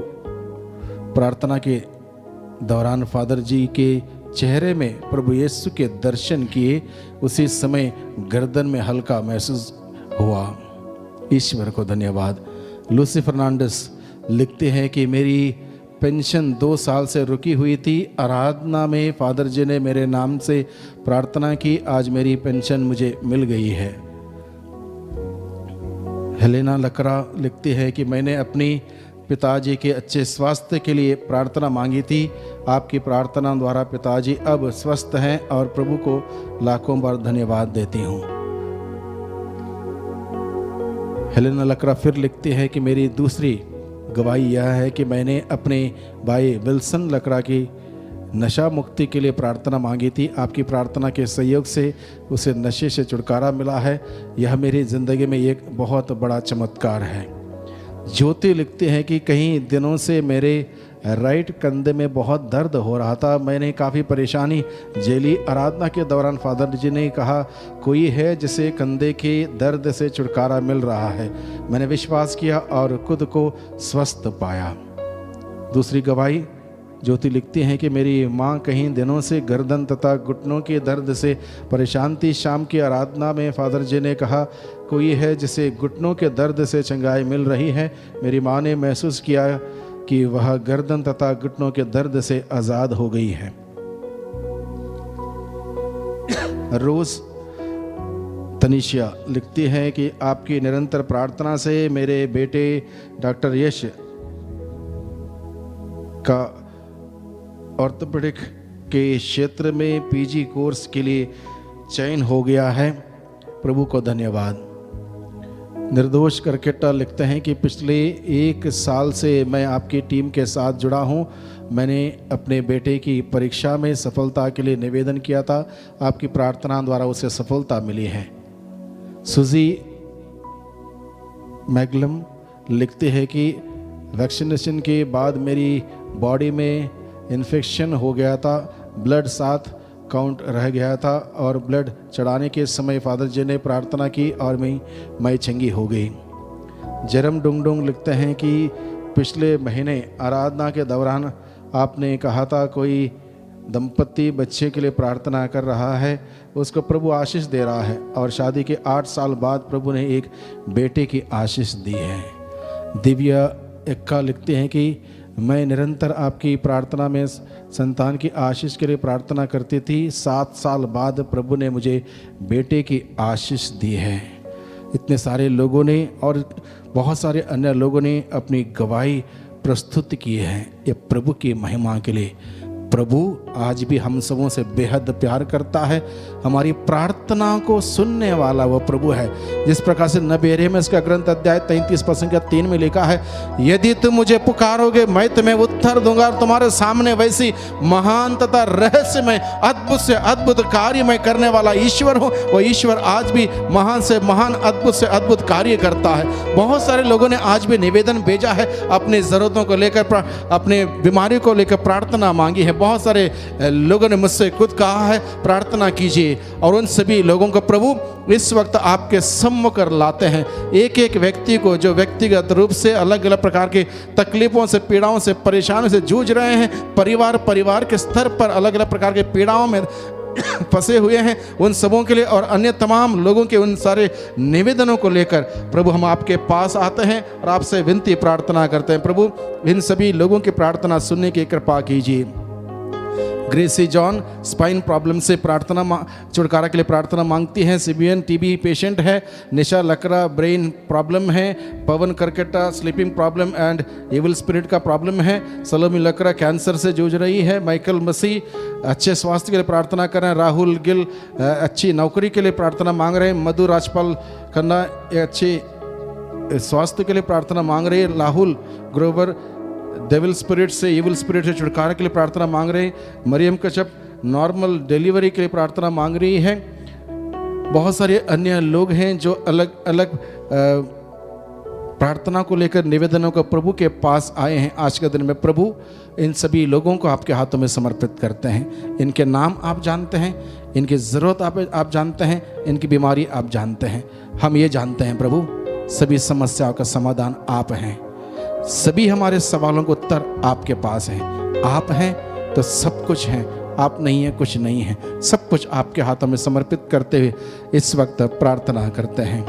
प्रार्थना के दौरान फादर जी के चेहरे में प्रभु यीशु के दर्शन किए, उसी समय गर्दन में हल्का महसूस हुआ। ईश्वर को धन्यवाद। लूसी फर्नांडिस लिखते हैं कि मेरी पेंशन 2 साल से रुकी हुई थी। आराधना में फादर जी ने मेरे नाम से प्रार्थना की, आज मेरी पेंशन मुझे मिल गई है। हेलेना लकरा लिखती है कि मैंने अपनी पिताजी के अच्छे स्वास्थ्य के लिए प्रार्थना मांगी थी। आपकी प्रार्थना द्वारा पिताजी अब स्वस्थ हैं और प्रभु को लाखों बार धन्यवाद देती हूँ। हेलेना लकरा फिर लिखती है कि मेरी दूसरी गवाही यह है कि मैंने अपने भाई विल्सन लकड़ा की नशा मुक्ति के लिए प्रार्थना मांगी थी। आपकी प्रार्थना के सहयोग से उसे नशे से छुटकारा मिला है। यह मेरी ज़िंदगी में एक बहुत बड़ा चमत्कार है। ज्योति लिखते हैं कि कई दिनों से मेरे राइट कंधे में बहुत दर्द हो रहा था। मैंने काफ़ी परेशानी झेली। आराधना के दौरान फादर जी ने कहा कोई है जिसे कंधे के दर्द से छुटकारा मिल रहा है। मैंने विश्वास किया और खुद को स्वस्थ पाया। दूसरी गवाही ज्योति लिखती हैं कि मेरी माँ कई दिनों से गर्दन तथा घुटनों के दर्द से परेशान थी। शाम की आराधना में फादर जी ने कहा कोई है जिसे घुटनों के दर्द से चंगाई मिल रही है। मेरी माँ ने महसूस किया कि वह गर्दन तथा घुटनों के दर्द से आज़ाद हो गई है। रोज तनिशिया लिखती है कि आपकी निरंतर प्रार्थना से मेरे बेटे डॉक्टर यश का ऑर्थोपेडिक के क्षेत्र में पीजी कोर्स के लिए चयन हो गया है। प्रभु को धन्यवाद। निर्दोष करकेटा लिखते हैं कि पिछले 1 साल से मैं आपकी टीम के साथ जुड़ा हूं। मैंने अपने बेटे की परीक्षा में सफलता के लिए निवेदन किया था। आपकी प्रार्थना द्वारा उसे सफलता मिली है। सुजी मैगलम लिखते हैं कि वैक्सीनेशन के बाद मेरी बॉडी में इन्फेक्शन हो गया था। ब्लड 7 काउंट रह गया था और ब्लड चढ़ाने के समय फादर जी ने प्रार्थना की और मैं चंगी हो गई। जरम डुंगडुंग लिखते हैं कि पिछले महीने आराधना के दौरान आपने कहा था कोई दंपति बच्चे के लिए प्रार्थना कर रहा है, उसको प्रभु आशीष दे रहा है और शादी के 8 साल बाद प्रभु ने एक बेटे की आशीष दी है। दिव्या एक्का लिखते हैं कि मैं निरंतर आपकी प्रार्थना में संतान की आशीष के लिए प्रार्थना करती थी। 7 साल बाद प्रभु ने मुझे बेटे की आशीष दी है। इतने सारे लोगों ने और बहुत सारे अन्य लोगों ने अपनी गवाही प्रस्तुत की है। ये प्रभु की महिमा के लिए। प्रभु आज भी हम सबों से बेहद प्यार करता है। हमारी प्रार्थना को सुनने वाला वो प्रभु है। जिस प्रकार से नबी यिर्मयाह का ग्रंथ अध्याय 33:3 में लिखा है, यदि तुम मुझे पुकारोगे मैं तुम्हें उत्तर दूंगा और तुम्हारे सामने वैसी महान तथा रहस्यमय अद्भुत से अद्भुत कार्य मैं करने वाला ईश्वर हूँ। वो ईश्वर आज भी महान से महान अद्भुत से अद्भुत कार्य करता है। बहुत सारे लोगों ने आज भी निवेदन भेजा है, अपनी ज़रूरतों को लेकर, अपने बीमारी को लेकर प्रार्थना मांगी है। बहुत सारे लोगों ने मुझसे खुद कहा है प्रार्थना कीजिए, और उन सभी लोगों को प्रभु इस वक्त आपके सम्मुख लाते हैं। एक एक व्यक्ति को जो व्यक्तिगत रूप से अलग अलग प्रकार के तकलीफों से, पीड़ाओं से, परेशानियों से जूझ रहे हैं, परिवार के स्तर पर अलग अलग प्रकार के पीड़ाओं में फंसे हुए हैं, उन सबों के लिए और अन्य तमाम लोगों के उन सारे निवेदनों को लेकर प्रभु हम आपके पास आते हैं और आपसे विनती प्रार्थना करते हैं। प्रभु इन सभी लोगों की प्रार्थना सुनने की कृपा कीजिए। ग्रेसी जॉन स्पाइन प्रॉब्लम से छुटकारा के लिए प्रार्थना मांगती हैं। सिबियन टीबी पेशेंट है। निशा लकड़ा ब्रेन प्रॉब्लम है। Pawan Kerketta sleeping problem and evil spirit का प्रॉब्लम है। सलोमी लकड़ा कैंसर से जूझ रही है। माइकल मसीह अच्छे स्वास्थ्य के लिए प्रार्थना कर रहे हैं। राहुल गिल अच्छी नौकरी के लिए प्रार्थना मांग रहे हैं। मधु राजपाल खन्ना अच्छे स्वास्थ्य के लिए प्रार्थना मांग रहे हैं। राहुल ग्रोवर डेविल स्पिरिट से, इविल स्पिरिट से छुटकारा के लिए प्रार्थना मांग रहे हैं। मरियम कश्यप नॉर्मल डिलीवरी के लिए प्रार्थना मांग रही है। बहुत सारे अन्य लोग हैं जो अलग अलग प्रार्थना को लेकर निवेदनों को प्रभु के पास आए हैं। आज के दिन में प्रभु इन सभी लोगों को आपके हाथों में समर्पित करते हैं। इनके नाम आप जानते हैं, इनकी ज़रूरत आप जानते हैं, इनकी बीमारी आप जानते हैं। हम ये जानते हैं प्रभु सभी समस्याओं का समाधान आप हैं। सभी हमारे सवालों का उत्तर आपके पास है। आप हैं तो सब कुछ है। आप नहीं हैं, कुछ नहीं है, सब कुछ आपके हाथों में समर्पित करते हुए इस वक्त प्रार्थना करते हैं।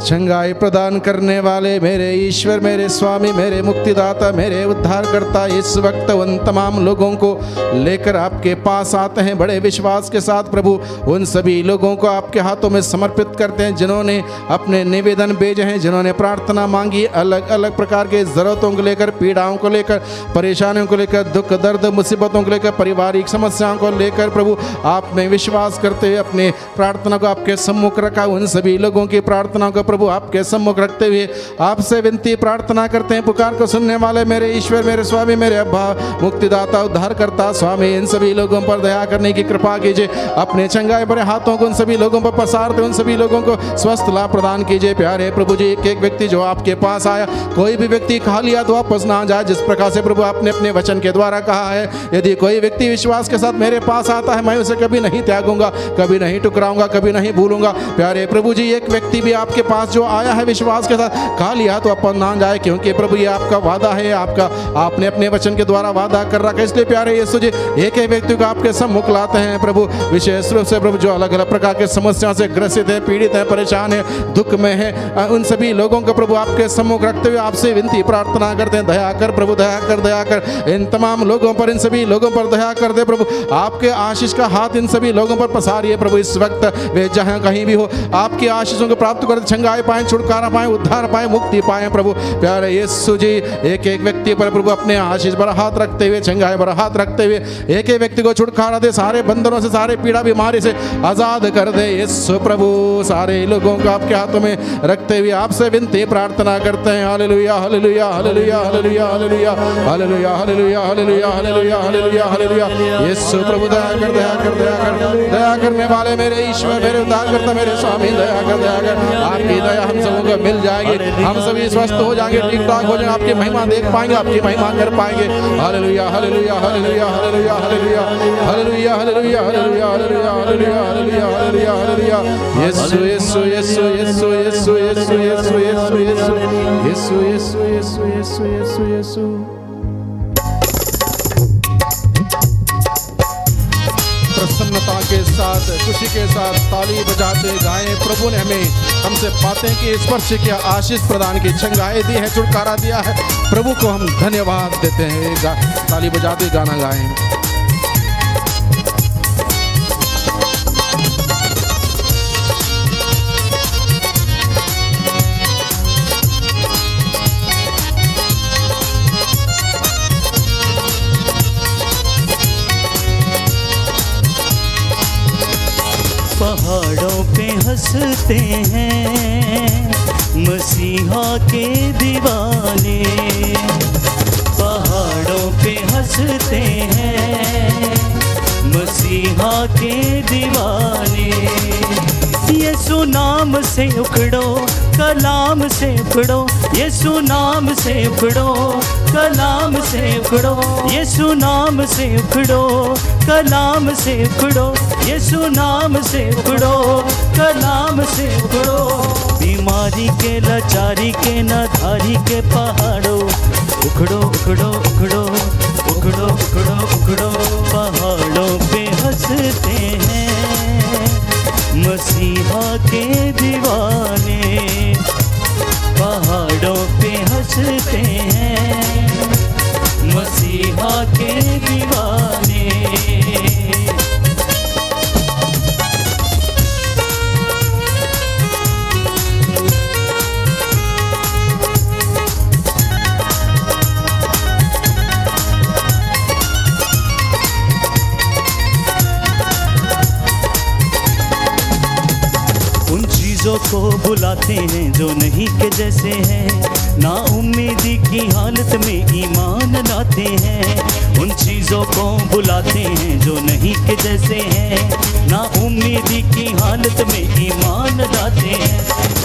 चंगाई प्रदान करने वाले मेरे ईश्वर, मेरे स्वामी, मेरे मुक्तिदाता, मेरे उद्धारकर्ता, इस वक्त उन तमाम लोगों को लेकर आपके पास आते हैं बड़े विश्वास के साथ प्रभु। उन सभी लोगों को आपके हाथों में समर्पित करते हैं जिन्होंने अपने निवेदन भेजे हैं, जिन्होंने प्रार्थना मांगी, अलग अलग प्रकार के ज़रूरतों को लेकर, पीड़ाओं को लेकर, परेशानियों को लेकर, दुख दर्द मुसीबतों को लेकर, पारिवारिक समस्याओं को लेकर प्रभु आप में विश्वास करते हुए अपने प्रार्थना को आपके सम्मुख रखा। उन सभी लोगों की प्रार्थना को प्रभु आपके सम्मुख रखते हुए आपसे विनती प्रार्थना करते हैं। पुकार को सुनने वाले मेरे ईश्वर, मेरे स्वामी, मेरे अब्बा, मुक्तिदाता, उद्धारकर्ता स्वामी, इन सभी लोगों पर दया करने की कृपा कीजिए। अपने चंगाई भरे हाथों को उन सभी लोगों पर पसारते, उन सभी लोगों को स्वस्थ लाभ प्रदान कीजिए। प्यारे प्रभु जी, एक एक व्यक्ति जो आपके पास आया, कोई भी व्यक्ति खाली हाथ वापस ना जाए, जिस प्रकार से प्रभु आपने अपने वचन के द्वारा कहा है, यदि कोई व्यक्ति विश्वास के साथ मेरे पास आता है, मैं उसे कभी नहीं त्यागूंगा, कभी नहीं टुकराऊंगा, कभी नहीं भूलूंगा। प्यारे प्रभु जी, एक व्यक्ति भी आपके पास जो आया है विश्वास के साथ, खाली हाथ वापस ना जाए, क्योंकि प्रभु ये आपका वादा है, आपने अपने वचन के द्वारा वादा कर रखा है। इसलिए प्यारे यीशु जी, एक एक व्यक्ति को आपके सम्मुख लाते हैं प्रभु, विशेष रूप से प्रभु जो अलग अलग प्रकार के समस्या से ग्रसित है, पीड़ित है, परेशान है, दुख में है, उन सभी लोगों को प्रभु आपके सम्मुख रखते हुए आपसे विनती प्रार्थना करते हैं। दया कर प्रभु, दया कर, दया कर इन तमाम लोगों पर, इन सभी लोगों पर दया कर दे प्रभु। आपके आशीष का हाथ इन सभी लोगों पर पसारिए प्रभु। इस वक्त वे जहाँ कहीं भी हो, आपकी आशीषों को प्राप्त कर छंगाए पाए, छुटकारा पाए, उद्धार पाए, मुक्ति पाए प्रभु। प्यारे यीशु जी, एक एक व्यक्ति पर प्रभु अपने आशीष पर हाथ रखते हुए, छंगाए पर हाथ रखते हुए एक एक व्यक्ति को छुटकारा दे, सारे बंधनों से, सारे पीड़ा बीमारी से आजाद कर दे यीशु प्रभु। सारे लोगों को आपके हाथों में रखते हुए आपसे विनती प्रार्थना करते हैं। Hallelujah, hallelujah, hallelujah, hallelujah, hallelujah, hallelujah, hallelujah, hallelujah, hallelujah, hallelujah, hallelujah. Yeshu प्रभु दया कर, दया कर, दया कर, दया करने वाले मेरे ईश्वर, मेरे उद्धारकर्ता, मेरे स्वामी, दया कर, दया कर। आपकी दया हम सबों को मिल जाएगी, हम सभी स्वस्थ हो जाएंगे, ठीक ठाक हो जाएंगे, आपकी महिमा देख पाएंगे, आपकी महिमा कर पाएंगे। हालेलुया, hallelujah, hallelujah, hallelujah, hallelujah, hallelujah, hallelujah, hallelujah, hallelujah, hallelujah, hallelujah, hallelujah, hallelujah. Yeshu, Yeshu, Yeshu, Yeshu, Yeshu, Yeshu, Yeshu, Yeshu, Yeshu, Yeshu, Yeshu, Yeshu, Yeshu, Yeshu, Yeshu. प्रसन्नता के साथ, खुशी के साथ ताली बजाते गाएं। प्रभु ने हमें हमसे बातें की, स्पर्श किया, आशीष प्रदान की, छंगाए दी है, छुटकारा दिया है। प्रभु को हम धन्यवाद देते हैं। ताली बजाते गाना गाएं। पहाड़ों पे हंसते हैं मसीहा के दीवाने, पहाड़ों पे हंसते हैं मसीहा के दीवाने। यीशु नाम से उखड़ो, कलाम से उखड़ो, यीशु नाम से उखड़ो, कलाम से उखड़ो, यीशु नाम से उखड़ो, कलाम से उखड़ो, यीशु नाम से उखड़ो, कलाम से उखड़ो। बीमारी के, लाचारी के, नाधारी के पहाड़ों, उखड़ो, उखड़ो, उखड़ो, उखड़ो, उखड़ो, उखड़ो। पहाड़ों पे हंसते हैं मसीहा के दीवाने, पहाड़ों पे हंसते हैं मसीहा के दीवाने। चीज़ों को बुलाते हैं जो नहीं के जैसे हैं, ना उम्मीदी की हालत में ईमान लाते हैं। उन चीज़ों को बुलाते हैं जो नहीं के जैसे हैं, ना उम्मीदी की हालत में ईमान लाते हैं।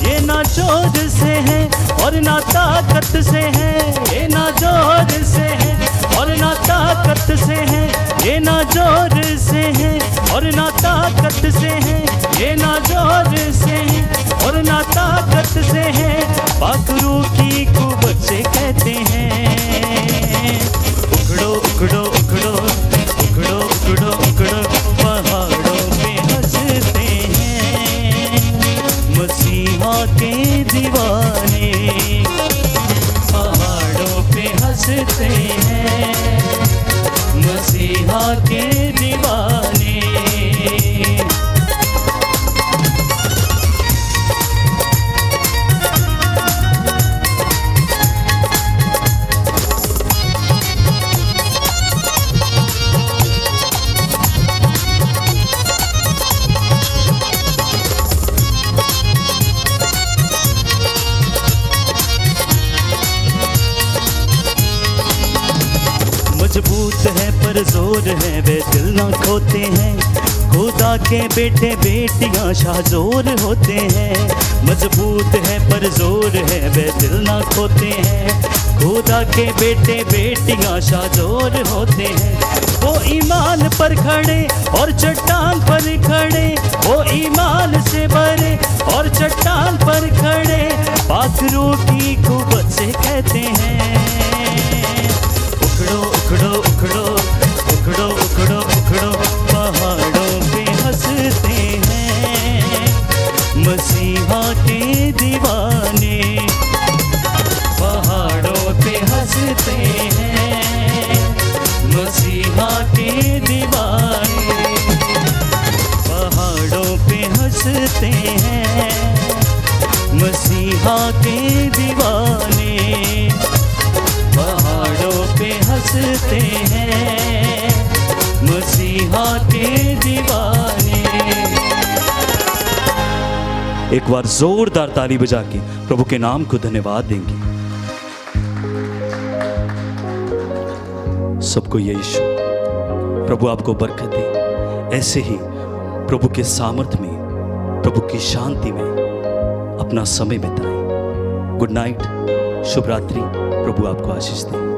ये ना जोर से है और ना ताकत से है, ये ना जोर से है और ना ताकत से है, ये ना जोर से है और ना ताकत से है, ये ना जोर से है और ना ताकत से है, पाकरू की कुवत से कहते हैं। उखड़ो, उखड़ो, उखड़ो, उखड़ो, मसीहा के दीवाने। मजबूत है पर जोर है वे दिल ना खोते हैं, खुदा के बेटे बेटियां शाहजोर होते हैं। मजबूत है पर जोर है वे दिल ना खोते हैं, खुदा के बेटे बेटियां शाहजोर होते हैं। वो ईमान पर खड़े और चट्टान पर खड़े, वो ईमान से भरे और चट्टान पर खड़े, पाखरों की कुवत से कहते हैं उखड़ो उखड़ो उखड़ो उखड़ो उखड़ो उखड़ो, पहाड़ों पे हंसते हैं मसीहा के दीवाने। पहाड़ों पे हंसते हैं मसीहा के दीवाने। पहाड़ों पे हंसते हैं मसीहा के दीवाने। पहाड़ों पे हंसते हैं मसीहा के दीवाने। एक बार जोरदार ताली बजा के प्रभु के नाम को धन्यवाद देंगे। सबको यीशु प्रभु आपको बरकत दे। ऐसे ही प्रभु के सामर्थ्य में, प्रभु की शांति में अपना समय बिताएं। गुड नाइट, शुभ रात्रि, प्रभु आपको आशीष दे।